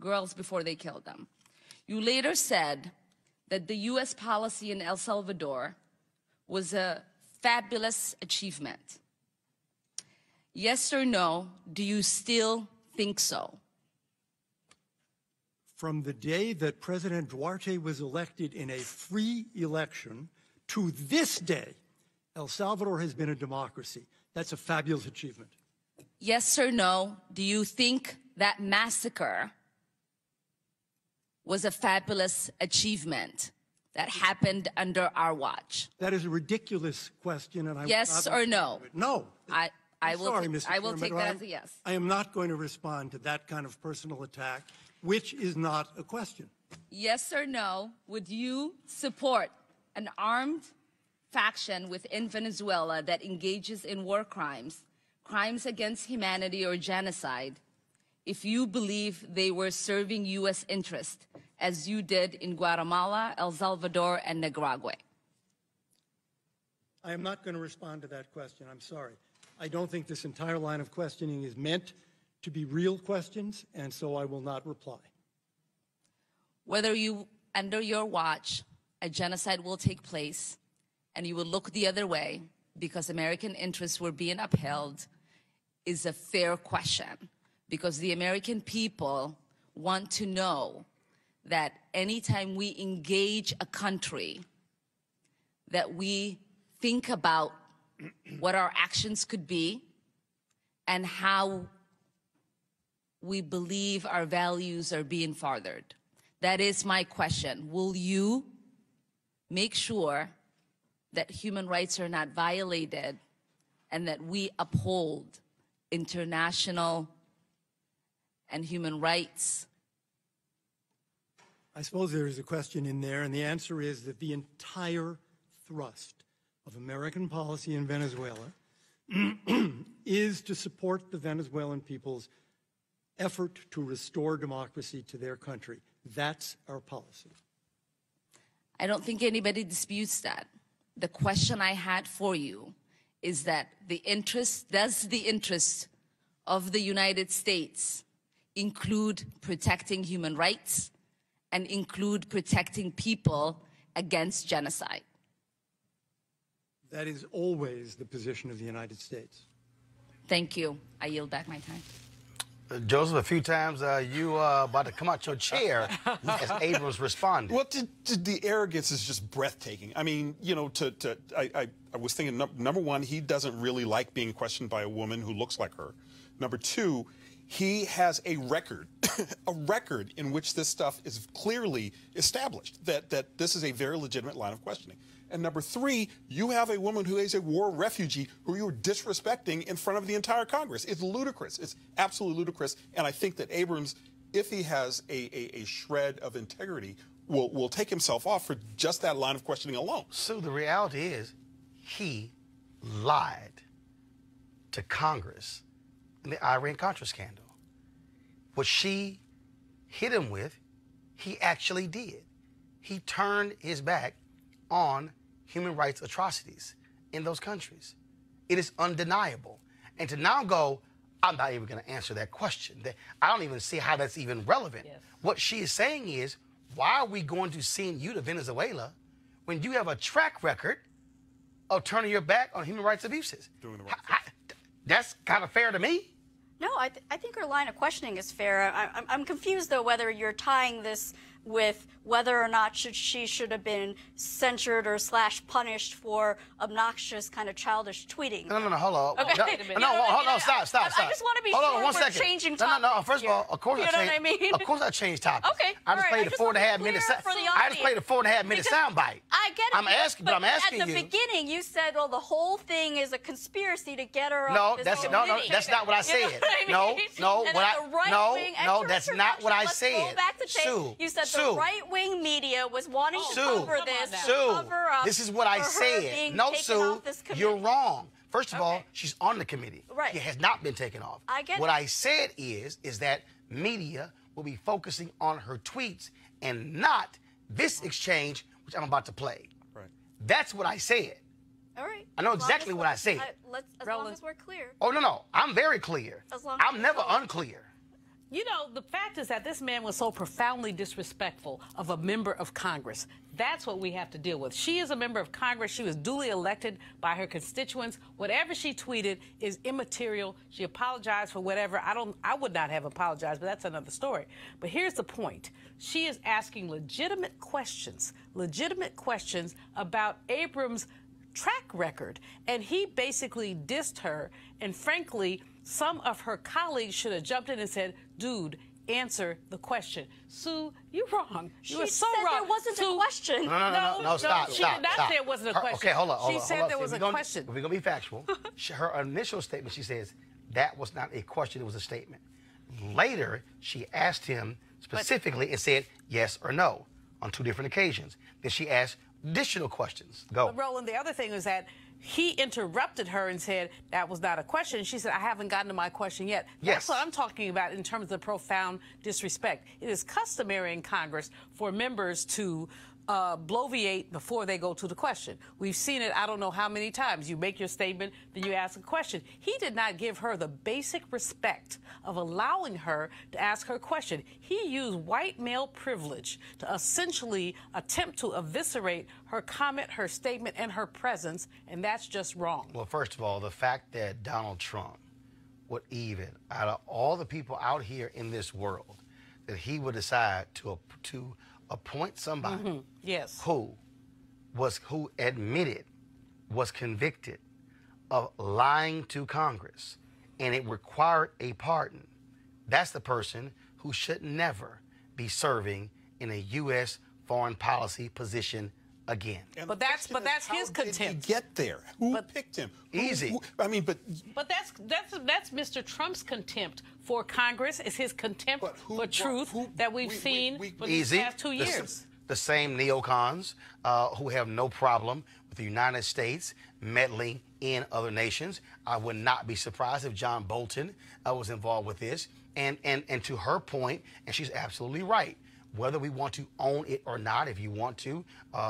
Girls before they killed them. You later said that the U.S. policy in El Salvador was a fabulous achievement. Yes or no, do you still think so? From the day that President Duarte was elected in a free election to this day, El Salvador has been a democracy. That's a fabulous achievement. Yes or no, do you think that massacre was a fabulous achievement that happened under our watch? That is a ridiculous question, and I yes or no? No. I will take that as a yes. I am not going to respond to that kind of personal attack, which is not a question. Yes or no, would you support an armed faction within Venezuela that engages in war crimes, crimes against humanity or genocide, if you believe they were serving U.S. interest, as you did in Guatemala, El Salvador, and Nicaragua? I am not going to respond to that question. I'm sorry. I don't think this entire line of questioning is meant to be real questions, and so I will not reply. Whether you, under your watch, a genocide will take place, and you will look the other way because American interests were being upheld, is a fair question, because the American people want to know that anytime we engage a country, that we think about what our actions could be and how we believe our values are being furthered. That is my question. Will you make sure that human rights are not violated and that we uphold international and human rights? I suppose there is a question in there, and the answer is that the entire thrust of American policy in Venezuela is to support the Venezuelan people's effort to restore democracy to their country. That's our policy. I don't think anybody disputes that. The question I had for you is that does the interest of the United States include protecting human rights and include protecting people against genocide? That is always the position of the United States. Thank you. I yield back my time. Joseph, a few times you about to come out your chair as Abrams responded. Well, the arrogance is just breathtaking. I mean, you know, I was thinking, number one, he doesn't really like being questioned by a woman who looks like her. Number two, he has a record, a record in which this stuff is clearly established, that this is a very legitimate line of questioning. And number three, you have a woman who is a war refugee who you are disrespecting in front of the entire Congress. It's ludicrous. It's absolutely ludicrous. And I think that Abrams, if he has a shred of integrity, will take himself off for just that line of questioning alone. So the reality is he lied to Congress in the Iran-Contra scandal. What she hit him with, he actually did. He turned his back on human rights atrocities in those countries. It is undeniable. And to now go, I'm not even going to answer that question. I don't even see how that's even relevant. Yes. What she is saying is, why are we going to send you to Venezuela when you have a track record of turning your back on human rights abuses? Doing the right thing. That's kind of fair to me. No, I think her line of questioning is fair. I'm confused, though, whether you're tying this with whether or not she should have been censured or / punished for obnoxious kind of childish tweeting. No, hold on. Okay. Hold on, stop. I just want to be sure we're changing topics. No, first of all, of course of course I changed topics. Okay. I just played a 4.5 minute soundbite. I get it. I'm asking you. At the beginning, you said, well, the whole thing is a conspiracy to get her No, off this that's committee. that's not what I said. You know what I mean? No, that's not what I said. Go back to tape. Sue, You said the right-wing media was wanting to cover this, to cover up this is what I for her said. being No, taken Sue, off this committee. you're wrong. First of all, she's on the committee. Right. She has not been taken off. I get what it. I said is that media will be focusing on her tweets and not this exchange, which I'm about to play. Right. That's what I said. All right. I know exactly what I said. As long as we're clear. Oh, no. I'm very clear. I'm never unclear. You know, the fact is that this man was so profoundly disrespectful of a member of Congress. That's what we have to deal with. She is a member of Congress. She was duly elected by her constituents. Whatever she tweeted is immaterial. She apologized for whatever. I would not have apologized, but that's another story. But here's the point. She is asking legitimate questions about Abrams' track record. And he basically dissed her. And frankly, some of her colleagues should have jumped in and said, dude, answer the question. Sue, you're wrong. You were so wrong. There wasn't a question. No, stop. She did not say it wasn't a question. Okay, hold on. She said there was a question. We're going to be factual. Her initial statement, she says, that was not a question, it was a statement. Later, she asked him specifically and said yes or no on 2 different occasions. Then she asked additional questions. Go. But Roland, the other thing is that he interrupted her and said that was not a question. She said, I haven't gotten to my question yet. That's what I'm talking about in terms of profound disrespect. It is customary in Congress for members to bloviate before they go to the question. We've seen it I don't know how many times. You make your statement, then you ask a question. He did not give her the basic respect of allowing her to ask her question. He used white male privilege to essentially attempt to eviscerate her comment, her statement, and her presence, and that's just wrong. Well, first of all, the fact that Donald Trump would even, out of all the people out here in this world, that he would decide to appoint somebody who admitted, was convicted of lying to Congress, and it required a pardon. That's the person who should never be serving in a U.S. foreign policy position again. But that's his contempt. How did he get there? Who picked him? Easy. I mean, but that's Mr. Trump's contempt for Congress. It's his contempt for truth that we've seen for these past 2 years. The same neocons who have no problem with the United States meddling in other nations. I would not be surprised if John Bolton was involved with this. And to her point, and she's absolutely right, whether we want to own it or not, if you want to,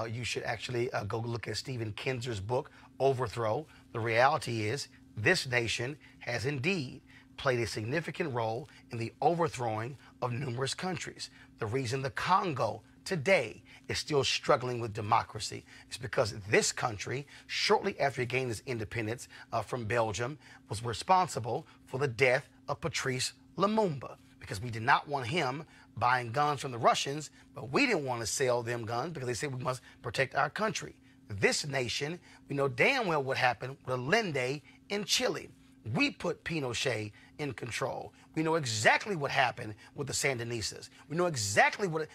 you should actually go look at Stephen Kinzer's book, Overthrow. The reality is this nation has indeed played a significant role in the overthrowing of numerous countries. The reason the Congo today is still struggling with democracy is because this country, shortly after it gained its independence from Belgium, was responsible for the death of Patrice Lumumba, because we did not want him buying guns from the Russians, but we didn't want to sell them guns because they said we must protect our country. This nation, we know damn well what happened with Allende in Chile. We put Pinochet in control. We know exactly what happened with the Sandinistas. We know exactly what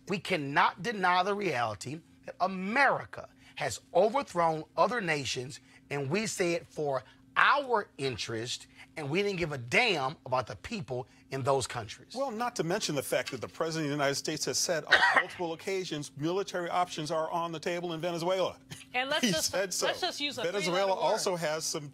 we cannot deny the reality that America has overthrown other nations, and we say it for our interest, and we didn't give a damn about the people in those countries. Well, not to mention the fact that the President of the United States has said on multiple occasions military options are on the table in Venezuela. And let's just use a Venezuela also has some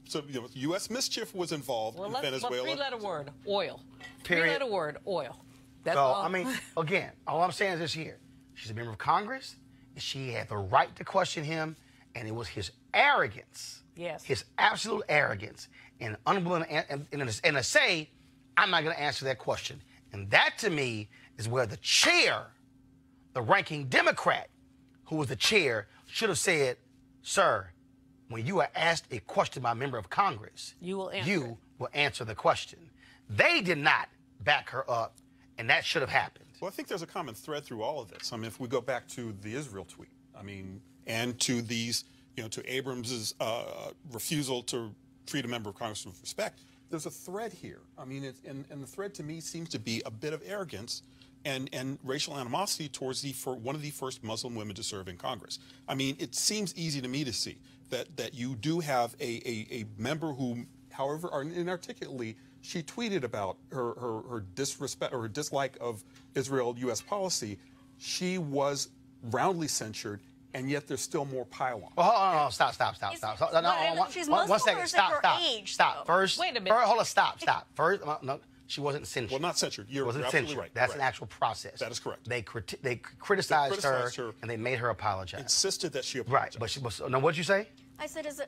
U.S. mischief was involved in Venezuela. Three-letter word, oil. Period. Three-letter word, oil. That's all. all. I mean, again, all I'm saying is this here. She's a member of Congress, and she had the right to question him, and it was his arrogance. Yes. His absolute arrogance and unwilling and to say, I'm not going to answer that question. And that, to me, is where the chair, the ranking Democrat, who was the chair, should have said, sir, when you are asked a question by a member of Congress, you will answer the question. They did not back her up, and that should have happened. Well, I think there's a common thread through all of this. I mean, if we go back to the Israel tweet, I mean, and to these, to Abrams's refusal to treat a member of Congress with respect, there's a thread here. I mean, and the thread to me seems to be a bit of arrogance and racial animosity towards one of the first Muslim women to serve in Congress. I mean, it seems easy to me to see that you do have a member who, however inarticulately, she tweeted about her disrespect or her dislike of Israel-U.S. policy. She was roundly censured, and yet there's still more pile-on. Well, hold on, stop. She's One Muslim, second, or is it her stop. age, Stop. though? First, Wait a minute. Hold on, stop. First, no, she wasn't censured. Well, not censured. You're wasn't absolutely censured. right. That's Right. an actual process. That is correct. They criticized her, and they made her apologize. Insisted that she Right, apologize. but she was. No, what'd you say? I said, is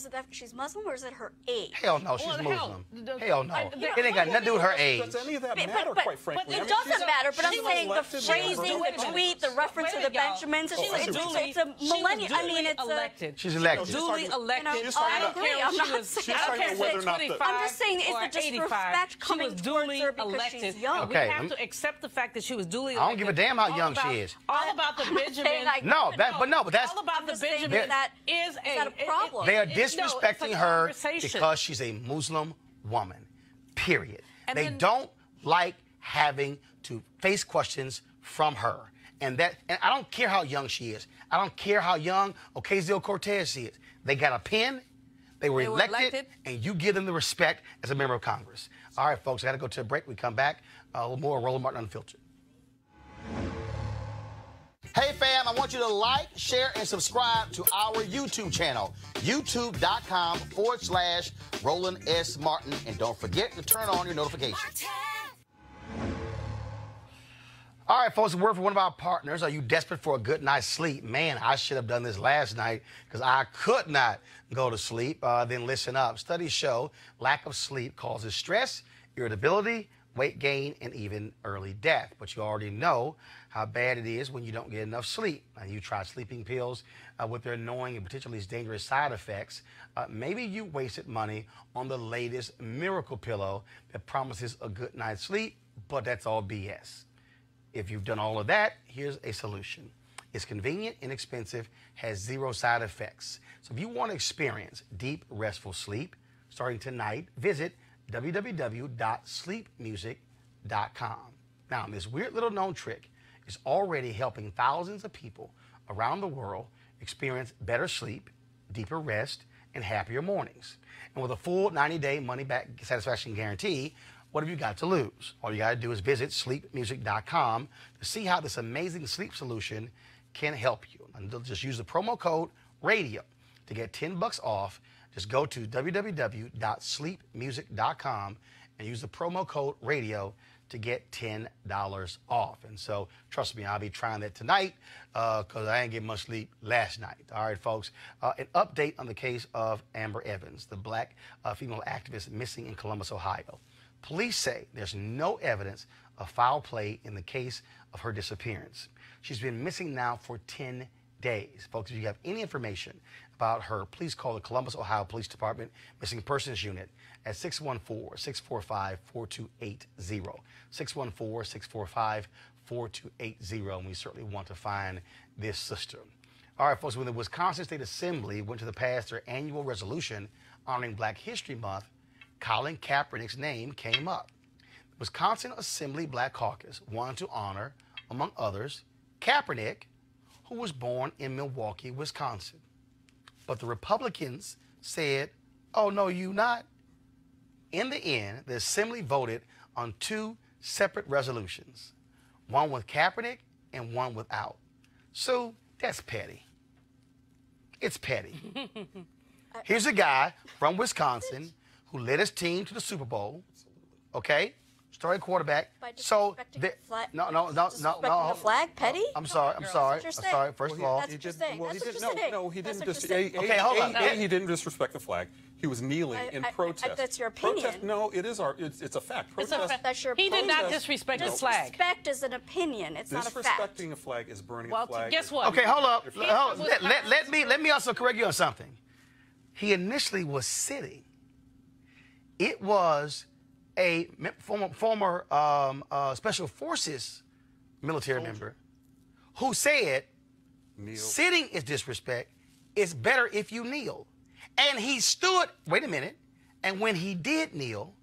it that she's Muslim or is it her age? Hell no, she's Well, Muslim. hell, Hell no. I- It ain't got nothing to do with her age. Does any of that But- matter, but- quite frankly? But I it mean, doesn't matter, but I'm she's saying the elected phrasing, member. the tweet, the reference to the Benjamins, it's a millennium. I mean, it's elected. She's elected. Duly elected. She's talking I about- agree. I'm not She was- saying. I don't care if whether she's or not the- 25 I'm just saying, is or the 85, disrespect she coming was towards duly her because elected. she's young? We Okay, have to accept the fact that she was duly elected. I don't give a damn how All young about- she is. All about the I'm saying Benjamin. I- No, that's all about I'm the just saying Benjamin that is that a problem? They are it's a disrespecting her conversation. because she's a Muslim woman, period. And they then- don't like having to face questions from her. And I don't care how young she is. I don't care how young Ocasio-Cortez is. They got a pen, they were elected, and you give them the respect as a member of Congress. All right, folks, I got to go to a break. We come back, a little more Roland Martin Unfiltered. Hey fam, I want you to like, share, and subscribe to our YouTube channel, youtube.com/Roland S. Martin. And don't forget to turn on your notifications. All right, folks, a word from one of our partners. Are you desperate for a good night's sleep? Man, I should have done this last night because I could not go to sleep. Then listen up. Studies show lack of sleep causes stress, irritability, weight gain, and even early death. But you already know how bad it is when you don't get enough sleep. And you try sleeping pills with their annoying and potentially dangerous side effects. Maybe you wasted money on the latest miracle pillow that promises a good night's sleep, but that's all BS. If you've done all of that, here's a solution. It's convenient, inexpensive, has zero side effects. So if you want to experience deep, restful sleep, starting tonight, visit www.sleepmusic.com. Now, this weird little known trick is already helping thousands of people around the world experience better sleep, deeper rest, and happier mornings. And with a full 90-day money-back satisfaction guarantee, what have you got to lose? All you got to do is visit sleepmusic.com to see how this amazing sleep solution can help you. And just use the promo code RADIO to get $10 off. Just go to www.sleepmusic.com and use the promo code RADIO to get $10 off. And so, trust me, I'll be trying that tonight because I didn't get much sleep last night. All right, folks. An update on the case of Amber Evans, the black female activist missing in Columbus, Ohio. Police say there's no evidence of foul play in the case of her disappearance. She's been missing now for 10 days. Folks, if you have any information about her, please call the Columbus, Ohio Police Department Missing Persons Unit at 614-645-4280. 614-645-4280. And we certainly want to find this sister. All right, folks, when the Wisconsin State Assembly went to pass their annual resolution honoring Black History Month, Colin Kaepernick's name came up. The Wisconsin Assembly Black Caucus wanted to honor, among others, Kaepernick, who was born in Milwaukee, Wisconsin. But the Republicans said, oh, no, you not. In the end, the Assembly voted on two separate resolutions, one with Kaepernick and one without. So that's petty. It's petty. Here's a guy from Wisconsin who led his team to the Super Bowl, okay? Starting quarterback. By So disrespecting the flag? no. Disrespecting the flag? Petty? I'm sorry. That's what you're saying. First of all, That's what you're saying. Well, That's he what didn't. you're saying. No, he That's didn't. what you're saying. Okay, hold on. He didn't disrespect the flag. He was kneeling in protest. That's your opinion. Protest, no, it is it's a fact. It's a Protest, fact. That's your He did not opinion. disrespect the flag. Disrespect is an opinion. It's not a fact. Disrespecting a flag is burning Well, a flag. guess what? okay, hold up. He was- Let me also correct you on something. He initially was sitting. It was a former special forces military member, who said, Kneel. sitting is disrespect. It's better if you kneel. And he stood, wait a minute, and when he did kneel,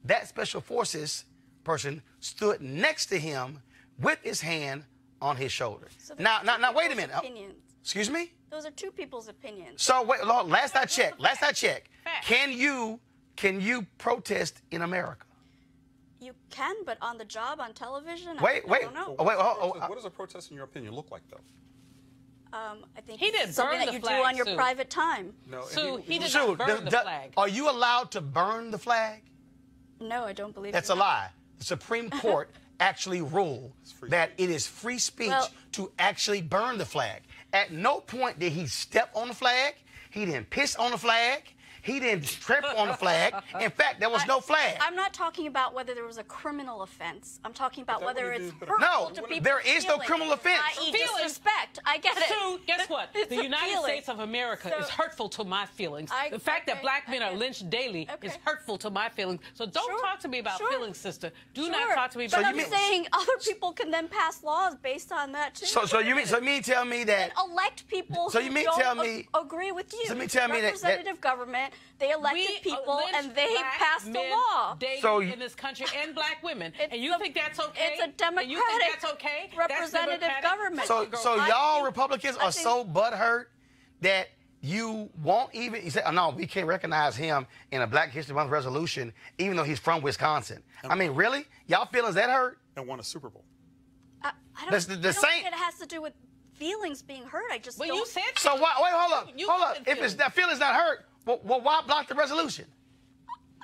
that special forces person stood next to him with his hand on his shoulder. So Now, wait a minute. Opinions. Excuse me? Those are two people's opinions. So wait, last I checked, can you protest in America? You can, but on the job, on television, Wait. I don't know. What does a protest, in your opinion, look like, though? I think He it's didn't something burn that the you do flag, on your Sue. private time. No, Sue, he did Sue, not burn the flag. Are you allowed to burn the flag? No, I don't believe That's you're a not. lie. The Supreme Court actually ruled that it is free speech to actually burn the flag. At no point did he step on the flag. He didn't piss on the flag. He didn't trip on the flag. In fact, there was no flag. I'm not talking about whether there was a criminal offense. I'm talking about whether it's hurtful No, to people's there is no feelings, criminal offense. i.e. disrespect. I get it. Sue, guess what? It's The a United feeling. States of America is hurtful to my feelings. The fact that black men are lynched daily is hurtful to my feelings. So don't talk to me about feelings, sister. Do not talk to me about But I'm feelings. saying other people can then pass laws based on that too. So you mean tell me that and elect people So you who mean don't tell me- agree with you. So you mean tell me that- representative government, they elected people and they passed the law. In this country and black women. And you think that's okay? It's a democratic And you think that's okay? representative That's government. So y'all Republicans are so butthurt that you won't even, you say, oh, no, we can't recognize him in a Black History Month resolution, even though he's from Wisconsin. I mean, really? Y'all feelings that hurt? And won a Super Bowl. I don't, That's the I don't same- think it has to do with feelings being hurt. I just Well, don't. you said So why, wait, hold up. You Hold up. said If it's that feelings not hurt, well, why block the resolution?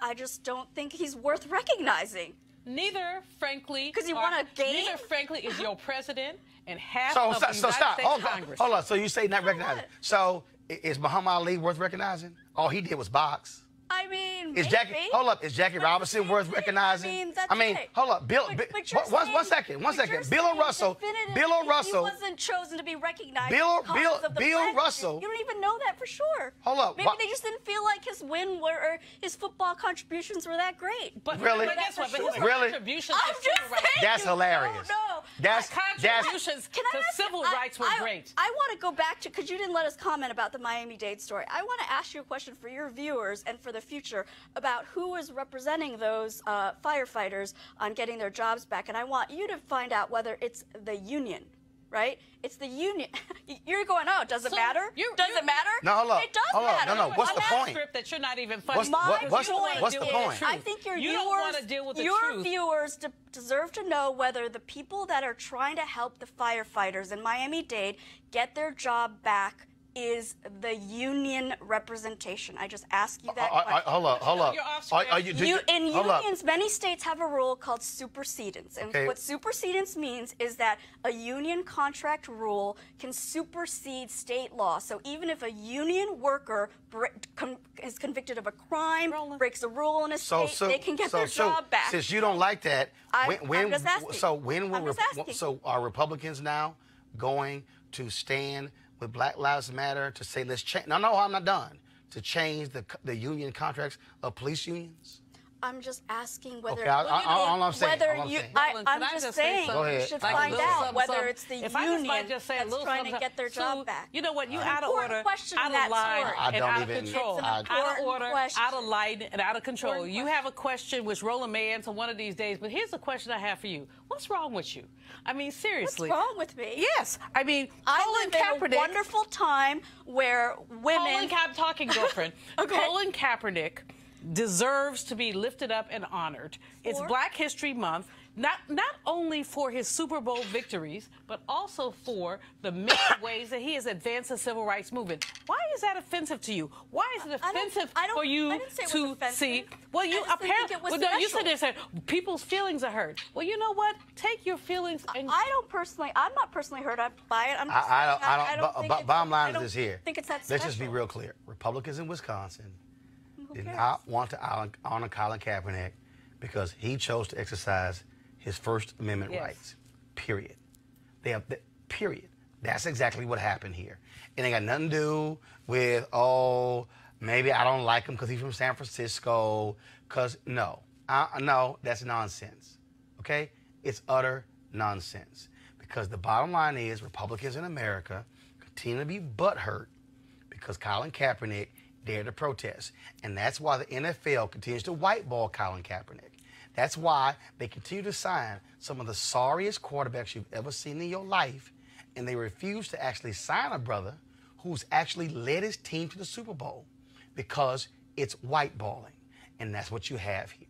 I just don't think he's worth recognizing. Neither, frankly, because you want to gain. Neither, frankly, is your president and half So of the United stop. States Hold Congress. on. So you say not recognizing. So is Muhammad Ali worth recognizing? All he did was box. I mean, Is Jackie? Hold up. Is Jackie Robinson worth recognizing? I mean, that's right. Hold up. Bill. But you're One second. Bill O'Russell. Bill O'Russell. He wasn't chosen to be recognized. Bill because of the flag. Russell. You don't even know that for sure. Hold up. Maybe they just didn't feel like his win or his football contributions were that great. But Really? But guess what? But his Really? contributions I'm to just civil rights. saying. That's hilarious. No. That's Contributions Can I to ask- civil rights were great. I want to go back to, because you didn't let us comment about the Miami-Dade story. I want to ask you a question for your viewers and for the future about who is representing those firefighters on getting their jobs back. And I want you to find out whether it's the union, right? It's the union. You're going, oh, does it matter? Does it matter? No, hold up. It does Hold up. matter. No, what's the point? Script that you're not even What's- funny. what's You the don't wanna point? deal with the I truth. think your You viewers, don't want to deal with the your truth. viewers deserve to know whether the people that are trying to help the firefighters in Miami-Dade get their job back is the union representation. I just ask you that question. Hold up. You're off Are you, In hold up. unions, many states have a rule called supersedence. And Okay. what supersedence means is that a union contract rule can supersede state law. So even if a union worker is convicted of a crime, breaks a rule in a state, they can get their job back. Since you don't like that, I'm just asking. So are Republicans now going to stand with Black Lives Matter to say let's change? No, I'm not done. To change the union contracts of police unions? I'm just asking whether. Okay, all I'm saying. I'm just saying you should find out whether it's the union just say a that's little trying to something. get their job back. You know what? You An out of important order, question out of that of line, sort. I and don't out of even- control. It's an Out of important order, question. out of line, and out of control. Important You have a question which Roland may answer one of these days, but here's the question I have for you. What's wrong with you? I mean, seriously. What's wrong with me? Yes. I mean, I live in a wonderful time where women. I'm talking, girlfriend. Colin Kaepernick deserves to be lifted up and honored. It's Black History Month, not only for his Super Bowl victories, but also for the many ways that he has advanced the civil rights movement. Why is that offensive to you? Why is it offensive for you to see? Well, you apparently, you said this. People's feelings are hurt. Well, you know what? Take your feelings. And I'm not personally hurt by it. I'm just I don't think bottom line I is this here. think it's that Let's just be special. real clear. Republicans in Wisconsin did not want to honor Colin Kaepernick because he chose to exercise his First Amendment rights. Period. Period. That's exactly what happened here. It ain't got nothing to do with, oh, maybe I don't like him because he's from San Francisco. Because, no, that's nonsense. Okay? It's utter nonsense. because the bottom line is Republicans in America continue to be butthurt because Colin Kaepernick dared to protest. And that's why the NFL continues to whiteball Colin Kaepernick. That's why they continue to sign some of the sorriest quarterbacks you've ever seen in your life, and they refuse to actually sign a brother who's actually led his team to the Super Bowl because it's whiteballing. And that's what you have here.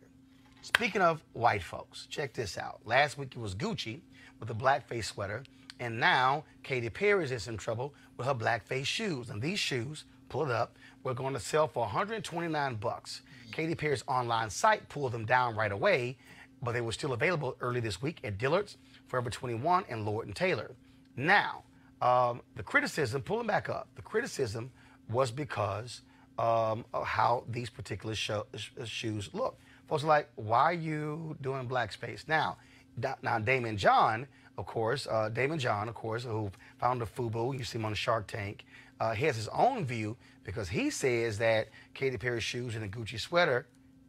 Speaking of white folks, check this out. Last week it was Gucci with a blackface sweater, and now Katy Perry is in some trouble with her blackface shoes. And these shoes, pull it up, we're going to sell for $129. Katy Perry's online site pulled them down right away, but they were still available early this week at Dillard's, Forever 21, and Lord & Taylor. Now, the criticism, pull them back up, the criticism was because of how these particular shoes look. Folks are like, why are you doing blackspace? Now Damon John, of course, who founded FUBU, you see him on Shark Tank, he has his own view because he says that Katy Perry shoes and a Gucci sweater,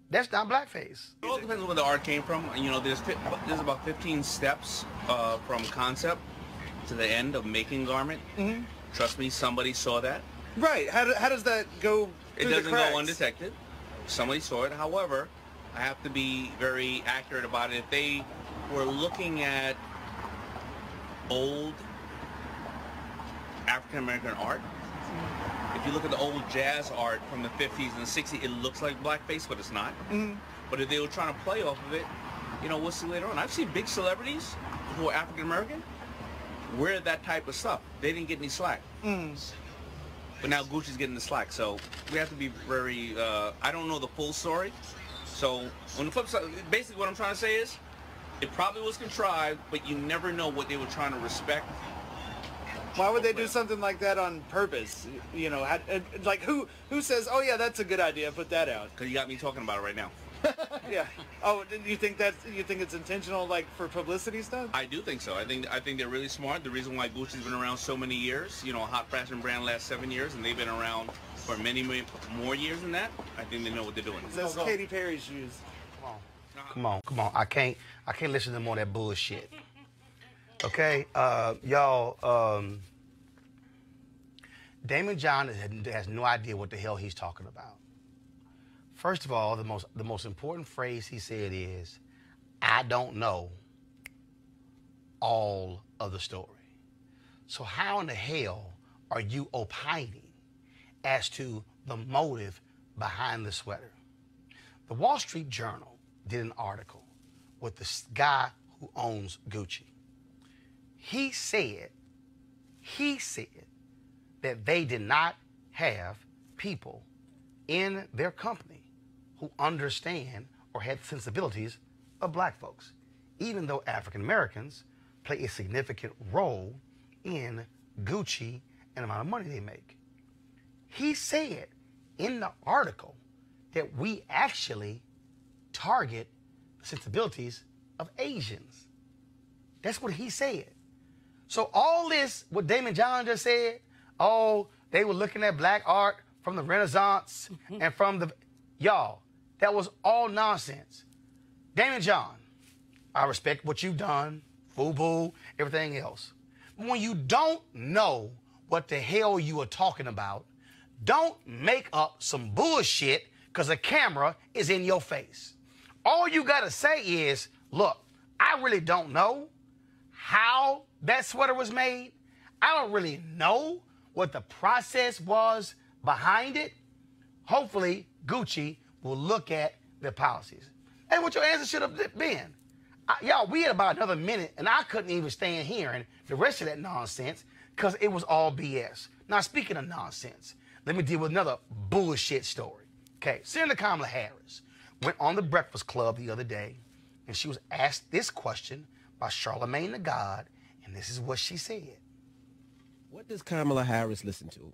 that's not blackface. It all depends on where the art came from. You know, there's about 15 steps from concept to the end of making garment. Mm-hmm. Trust me, somebody saw that. Right. How does that go through the cracks? It doesn't go undetected. Somebody saw it. However, I have to be very accurate about it. If they were looking at old African-American art, if you look at the old jazz art from the 50s and 60s, it looks like blackface, but it's not. Mm-hmm. But if they were trying to play off of it, you know, we'll see later on. I've seen big celebrities who are African-American wear that type of stuff. They didn't get any slack. Mm. But now Gucci's getting the slack, so we have to be very, I don't know the full story. So on the flip side, basically what I'm trying to say is, it probably was contrived, but you never know what they were trying to respect. Why would they do something like that on purpose? You know, like who says, oh yeah, that's a good idea, put that out? Because you got me talking about it right now. Yeah. Oh, you think it's intentional, like for publicity stuff? I do think so. I think they're really smart. The reason why Gucci's been around so many years, you know, a hot fashion brand lasts 7 years, and they've been around for many more years than that. I think they know what they're doing. That's Katy Perry's shoes. Come on. I can't listen to more of that bullshit. Okay, y'all. Damon John has no idea what the hell he's talking about. First of all, the most important phrase he said is, "I don't know all of the story." So how in the hell are you opining as to the motive behind the sweater? The Wall Street Journal did an article with the guy who owns Gucci. He said that they did not have people in their company who understand or had sensibilities of black folks, even though African Americans play a significant role in Gucci and the amount of money they make. He said in the article that we actually target the sensibilities of Asians. That's what he said. So all this, what Damon John just said, oh, they were looking at black art from the Renaissance and from the, y'all, that was all nonsense. Damon John, I respect what you've done, FUBU, everything else. But when you don't know what the hell you are talking about, don't make up some bullshit because the camera is in your face. All you got to say is, look, I really don't know how that sweater was made. I don't really know what the process was behind it. Hopefully, Gucci will look at their policies. And what your answer should have been. Y'all, we had about another minute, and I couldn't even stand hearing the rest of that nonsense because it was all BS. Now, speaking of nonsense, let me deal with another bullshit story. Okay, Senator Kamala Harris went on the Breakfast Club the other day, and she was asked this question by Charlemagne the God, and this is what she said. What does Kamala Harris listen to?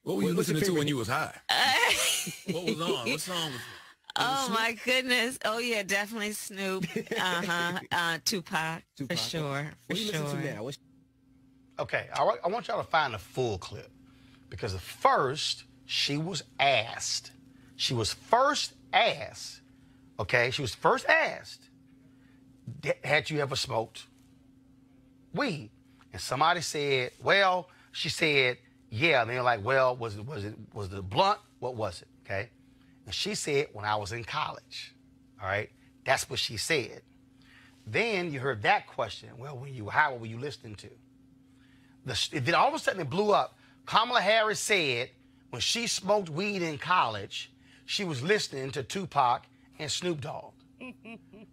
What were you listening to when you was high? What was on? What song was it? Oh, my goodness. Oh, yeah, definitely Snoop. Tupac, for sure. What are you listening to now? Okay, I want y'all to find the full clip. Because first, she was asked, had you ever smoked weed? and somebody said, well, she said, yeah. And they're like, well, was it blunt? What was it? Okay. And she said, when I was in college. All right. That's what she said. Then you heard that question. Well, what were you listening to? Then all of a sudden it blew up. Kamala Harris said when she smoked weed in college, she was listening to Tupac and Snoop Dogg.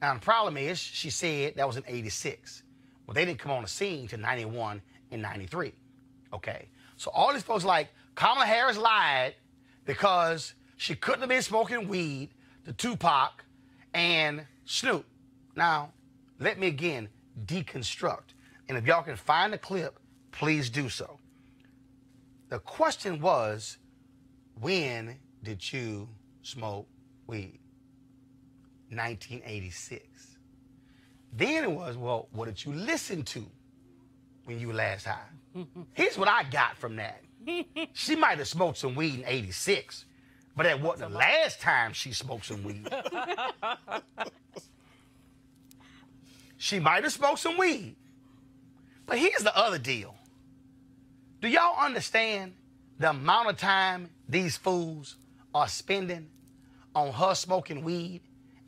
Now, the problem is, she said that was in 86. Well, they didn't come on the scene till 91 and 93. Okay. So all these folks like, Kamala Harris lied because she couldn't have been smoking weed to Tupac and Snoop. Now, let me again deconstruct. And if y'all can find the clip, please do so. The question was, when did you smoke weed? 1986. Then it was, well, what did you listen to when you were last high? Here's what I got from that. She might have smoked some weed in 86, but that wasn't the last time she smoked some weed. She might have smoked some weed. But here's the other deal. Do y'all understand the amount of time these fools are spending on her smoking weed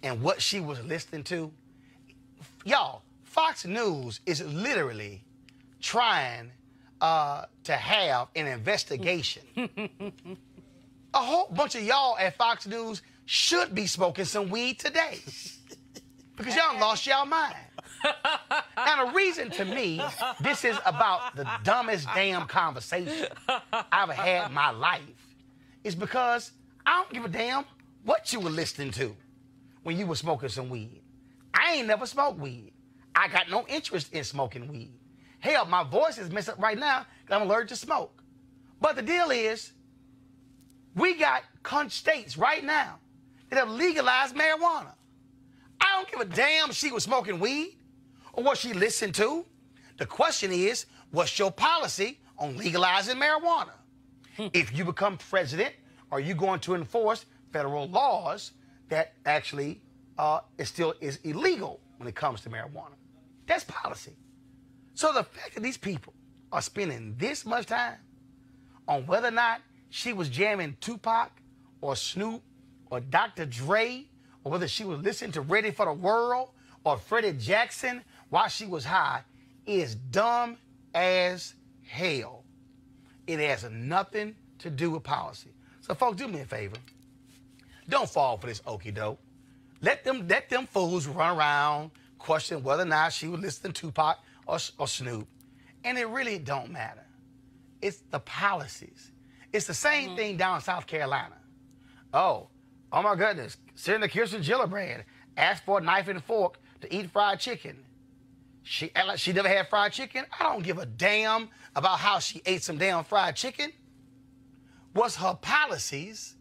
and what she was listening to? Y'all, Fox News is literally trying to have an investigation. A whole bunch of y'all at Fox News should be smoking some weed today because y'all lost y'all mind. Now, the reason to me this is about the dumbest damn conversation I've ever had in my life is because I don't give a damn what you were listening to when you were smoking some weed. I ain't never smoked weed. I got no interest in smoking weed. Hell, my voice is messed up right now because I'm allergic to smoke. But the deal is, we got states right now that have legalized marijuana. I don't give a damn if she was smoking weed or what she listened to. The question is, what's your policy on legalizing marijuana? If you become president, are you going to enforce federal laws that actually is illegal when it comes to marijuana? That's policy. So the fact that these people are spending this much time on whether or not she was jamming Tupac or Snoop or Dr. Dre, or whether she was listening to Ready for the World or Freddie Jackson while she was high, is dumb as hell. It has nothing to do with policy. So folks, do me a favor. Don't fall for this okie doke. Let them fools run around, question whether or not she was listening to Tupac or Snoop. And it really don't matter. It's the policies. It's the same thing down in South Carolina. Oh my goodness. Senator Kirsten Gillibrand asked for a knife and fork to eat fried chicken. She never had fried chicken. I don't give a damn about how she ate some damn fried chicken. What's her policies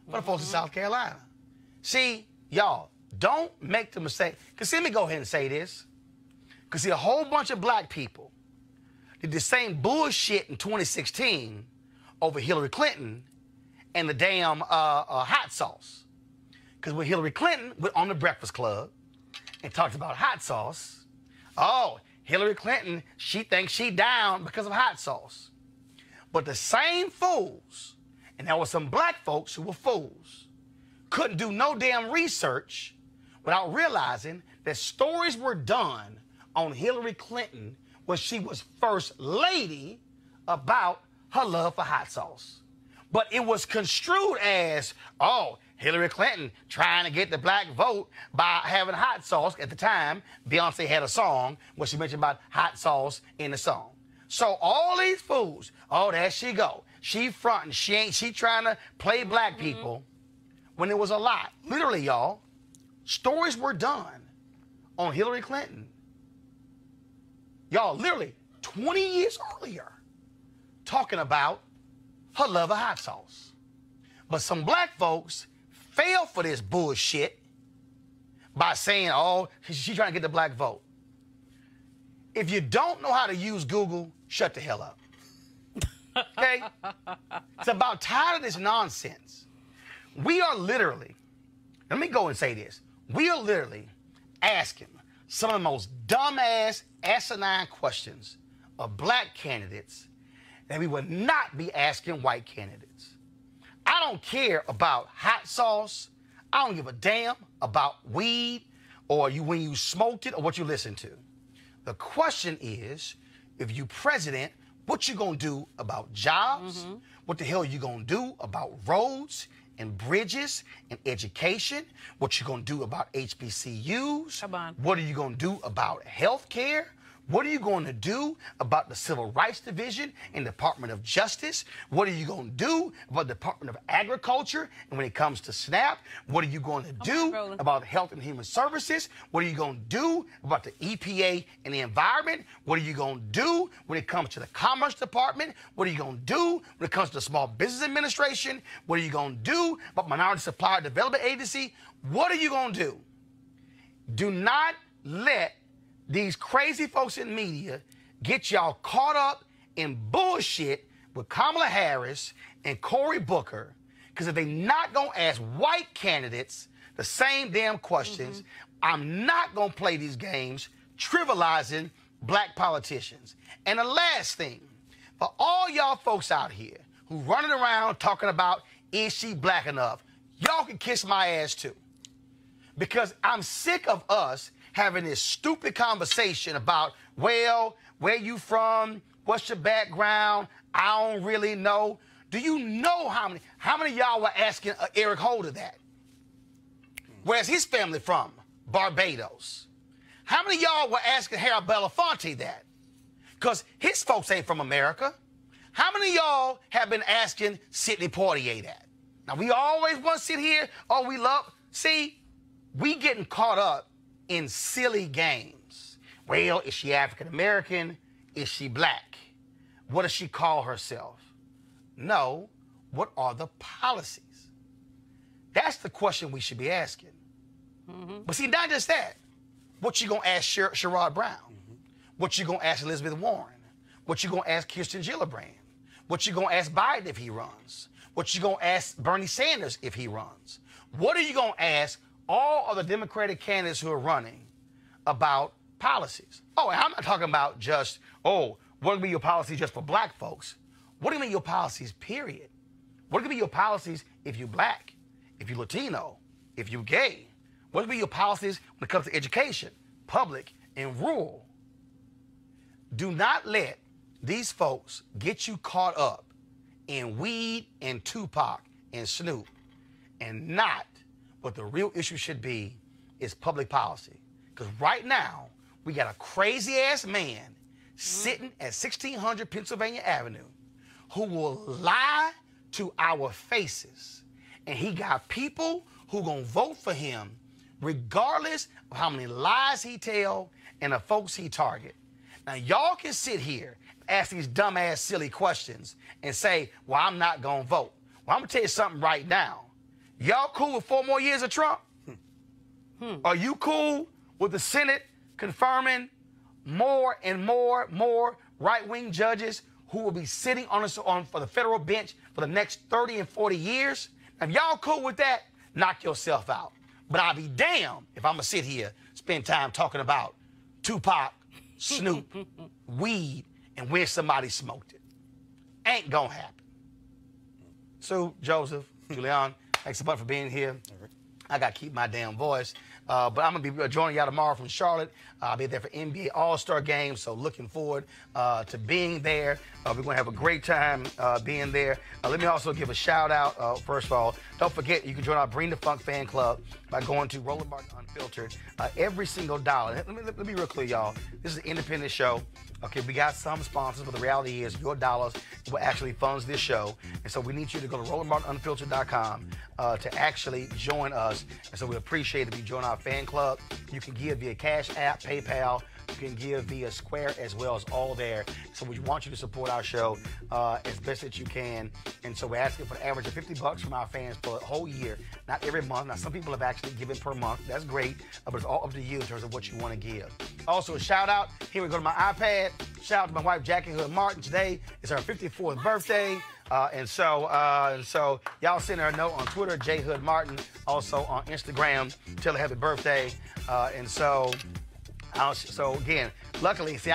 for the folks in South Carolina? See, y'all, don't make the mistake. Because let me go ahead and say this. Because see, a whole bunch of black people did the same bullshit in 2016 over Hillary Clinton and the damn hot sauce. Because when Hillary Clinton went on the Breakfast Club and talked about hot sauce, oh, Hillary Clinton, she thinks she down because of hot sauce. But the same fools, and there were some black folks who were fools, couldn't do no damn research without realizing that stories were done on Hillary Clinton when she was first lady about her love for hot sauce. But it was construed as, oh, Hillary Clinton trying to get the black vote by having hot sauce. At the time, Beyonce had a song where she mentioned about hot sauce in the song. So all these fools, oh, there she go. She fronting, she trying to play black people when it was a lie. Literally, y'all, stories were done on Hillary Clinton. Y'all, literally 20 years earlier, talking about her love of hot sauce. But some black folks fell for this bullshit by saying, oh, she's trying to get the black vote. If you don't know how to use Google, shut the hell up. Okay? It's about tired of this nonsense. We are literally, let me go and say this. We are literally asking some of the most dumbass, asinine questions of black candidates that we would not be asking white candidates. I don't care about hot sauce. I don't give a damn about weed or when you smoked it or what you listened to. The question is, if you president, what you gonna do about jobs? What the hell are you gonna do about roads and bridges and education? What you gonna do about HBCUs? Come on. What are you gonna do about health care? What are you going to do about the Civil Rights Division and Department of Justice? What are you going to do about the Department of Agriculture? And when it comes to SNAP, what are you going to do about Health and Human Services? What are you going to do about the EPA and the environment? What are you going to do when it comes to the Commerce Department? What are you going to do when it comes to the Small Business Administration? What are you going to do about Minority Supplier Development Agency? What are you going to do? Do not let these crazy folks in media get y'all caught up in bullshit with Kamala Harris and Cory Booker, because if they not gonna ask white candidates the same damn questions, I'm not gonna play these games trivializing black politicians. And the last thing, for all y'all folks out here who running around talking about, is she black enough? Y'all can kiss my ass too. Because I'm sick of us having this stupid conversation about, well, where you from? What's your background? I don't really know. Do you know how many of y'all were asking Eric Holder that? Where's his family from? Barbados. How many of y'all were asking Harold Belafonte that? Because his folks ain't from America. How many of y'all have been asking Sidney Poitier that? Now, we always want to sit here, oh, we love, see, we getting caught up in silly games. Well, is she African American? Is she black? What does she call herself? No, what are the policies? That's the question we should be asking. But see, not just that. What you gonna ask Sherrod Brown? What you gonna ask Elizabeth Warren? What you gonna ask Kirsten Gillibrand? What you gonna ask Biden if he runs? What you gonna ask Bernie Sanders if he runs? What are you gonna ask all of the Democratic candidates who are running about policies? Oh, and I'm not talking about just, oh, what would be your policy just for black folks? What do you mean your policies, period? What could be your policies if you're black, if you're Latino, if you're gay? What would be your policies when it comes to education, public and rural? Do not let these folks get you caught up in weed and Tupac and Snoop, and not what the real issue should be is public policy. Because right now, we got a crazy-ass man sitting at 1600 Pennsylvania Avenue who will lie to our faces. And he got people who gonna vote for him regardless of how many lies he tell and the folks he target. Now, y'all can sit here, ask these dumbass, silly questions and say, well, I'm not gonna vote. Well, I'm gonna tell you something right now. Y'all cool with 4 more years of Trump? Are you cool with the Senate confirming more and more right-wing judges who will be sitting on for the federal bench for the next 30 and 40 years? If y'all cool with that, knock yourself out. But I'll be damned if I'm going to sit here, spend time talking about Tupac, Snoop, weed, and when somebody smoked it. Ain't going to happen. Sue, Joseph, Julian, thanks so much for being here. I got to keep my damn voice. But I'm going to be joining y'all tomorrow from Charlotte. I'll be there for NBA All-Star Game, so looking forward to being there. We're going to have a great time being there. Let me also give a shout-out, first of all. Don't forget, you can join our Bring the Funk fan club by going to Roland Martin Unfiltered. Every single dollar. Let me be real clear, y'all. This is an independent show. Okay, we got some sponsors, but the reality is your dollars will actually fund this show. And so we need you to go to RolandMartinUnfiltered.com to actually join us. And so we appreciate it if you join our fan club. You can give via Cash App, PayPal. You can give via Square as well as all there. So we want you to support our show as best that you can. And so we're asking for an average of $50 from our fans for a whole year, not every month. Now, some people have actually given per month. That's great, but it's all up to you in terms of what you want to give. Also, a shout out. Here we go to my iPad. Shout out to my wife, Jackie Hood Martin. Today is her 54th birthday. And so y'all send her a note on Twitter, J Hood Martin. Also on Instagram, tell her happy birthday. So again, Luckily, see,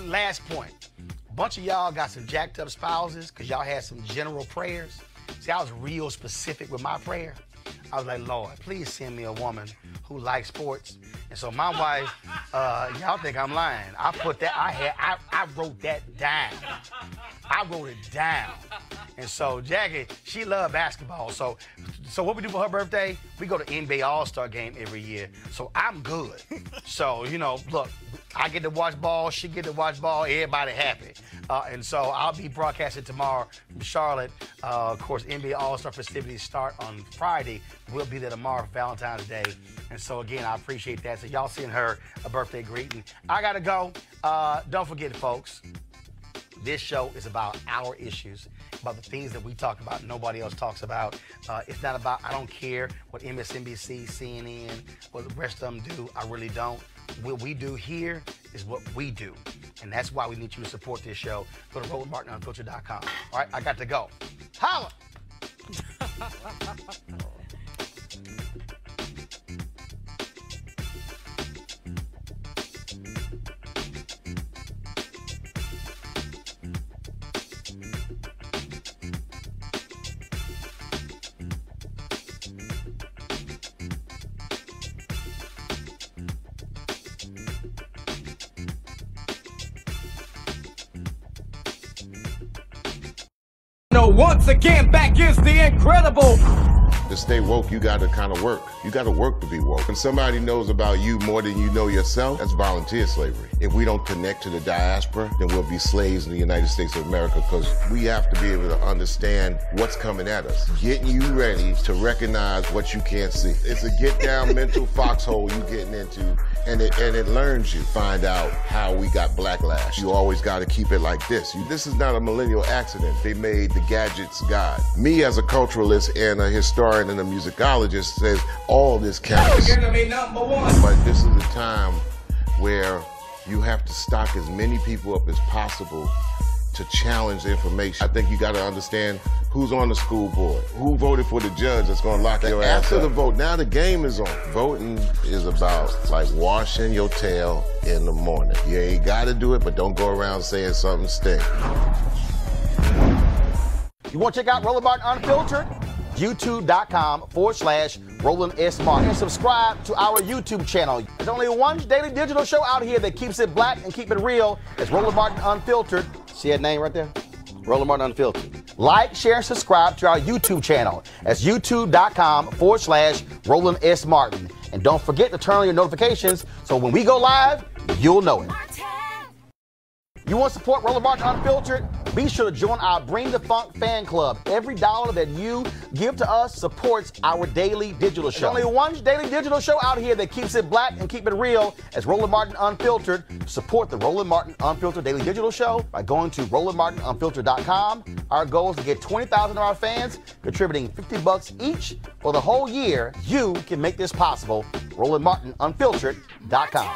last point. A bunch of y'all got some jacked up spouses because y'all had some general prayers. See, I was real specific with my prayer. I was like, Lord, please send me a woman who likes sports. And so my wife, y'all think I'm lying. I wrote that down. I wrote it down. And so Jackie, she loved basketball. So what we do for her birthday, we go to NBA All-Star game every year. So I'm good. So, you know, look, I get to watch ball, she get to watch ball, everybody happy. And so I'll be broadcasting tomorrow from Charlotte. Of course, NBA All-Star festivities start on Friday. We'll be there tomorrow for Valentine's Day. And so, again, I appreciate that. So y'all send her a birthday greeting. I got to go. Don't forget, folks, this show is about our issues, about the things that we talk about nobody else talks about. It's not about, I don't care what MSNBC, CNN, what the rest of them do. I really don't. What we do here is what we do. And that's why we need you to support this show. Go to RolandMartinUnfiltered.com. All right, I got to go. Holla! Once again, back is the incredible. To stay woke, you gotta kind of work. You gotta work to be woke. When somebody knows about you more than you know yourself, that's volunteer slavery. If we don't connect to the diaspora, then we'll be slaves in the United States of America, because we have to be able to understand what's coming at us. Getting you ready to recognize what you can't see. It's a get down mental foxhole you getting into, and it learns you. Find out how we got backlash. You always gotta keep it like this. This is not a millennial accident. They made the gadgets God. Me as a culturalist and a historian and a musicologist says all this counts. But this is a time where you have to stock as many people up as possible to challenge the information. I think you got to understand who's on the school board, who voted for the judge that's going to lock your ass up. After the vote, now the game is on. Voting is about like washing your tail in the morning. You ain't got to do it, but don't go around saying something stink. You want to check out Roland Martin Unfiltered? YouTube.com/Roland S. Martin. And subscribe to our YouTube channel. There's only one daily digital show out here that keeps it black and keep it real. It's Roland Martin Unfiltered. See that name right there? Roland Martin Unfiltered. Like, share, and subscribe to our YouTube channel. That's YouTube.com/Roland S. Martin. And don't forget to turn on your notifications so when we go live, you'll know it. You want to support Roland Martin Unfiltered? Be sure to join our Bring the Funk fan club. Every dollar that you give to us supports our daily digital show. There's only one daily digital show out here that keeps it black and keep it real. It's Roland Martin Unfiltered. Support the Roland Martin Unfiltered daily digital show by going to RolandMartinUnfiltered.com. Our goal is to get 20,000 of our fans contributing $50 each for the whole year. You can make this possible. RolandMartinUnfiltered.com.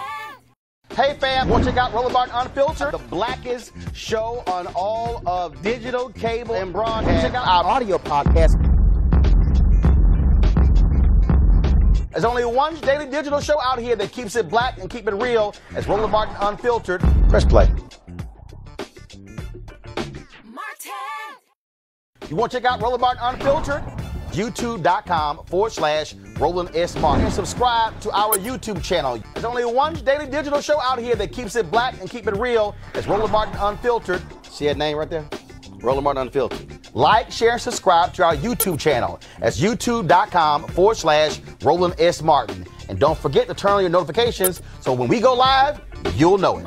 Hey fam, want to check out Roland Martin Unfiltered, the blackest show on all of digital, cable, and broadcast. Check out our audio podcast. There's only one daily digital show out here that keeps it black and keep it real. It's Roland Martin Unfiltered. Press play. You want to check out Roland Martin Unfiltered? YouTube.com/Roland S. Martin. And subscribe to our YouTube channel. There's only one daily digital show out here that keeps it black and keep it real. It's Roland Martin Unfiltered. See that name right there? Roland Martin Unfiltered. Like, share, and subscribe to our YouTube channel. That's YouTube.com/Roland S. Martin. And don't forget to turn on your notifications so when we go live, you'll know it.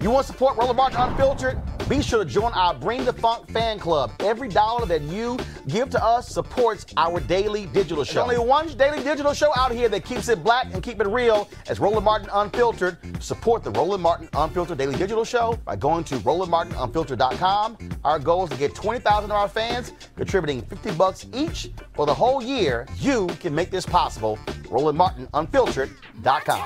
You want to support Roland Martin Unfiltered? Be sure to join our Bring the Funk fan club. Every dollar that you give to us supports our daily digital show. There's only one daily digital show out here that keeps it black and keep it real. It's Roland Martin Unfiltered. Support the Roland Martin Unfiltered daily digital show by going to RolandMartinUnfiltered.com. Our goal is to get 20,000 of our fans contributing $50 each for the whole year. You can make this possible. RolandMartinUnfiltered.com.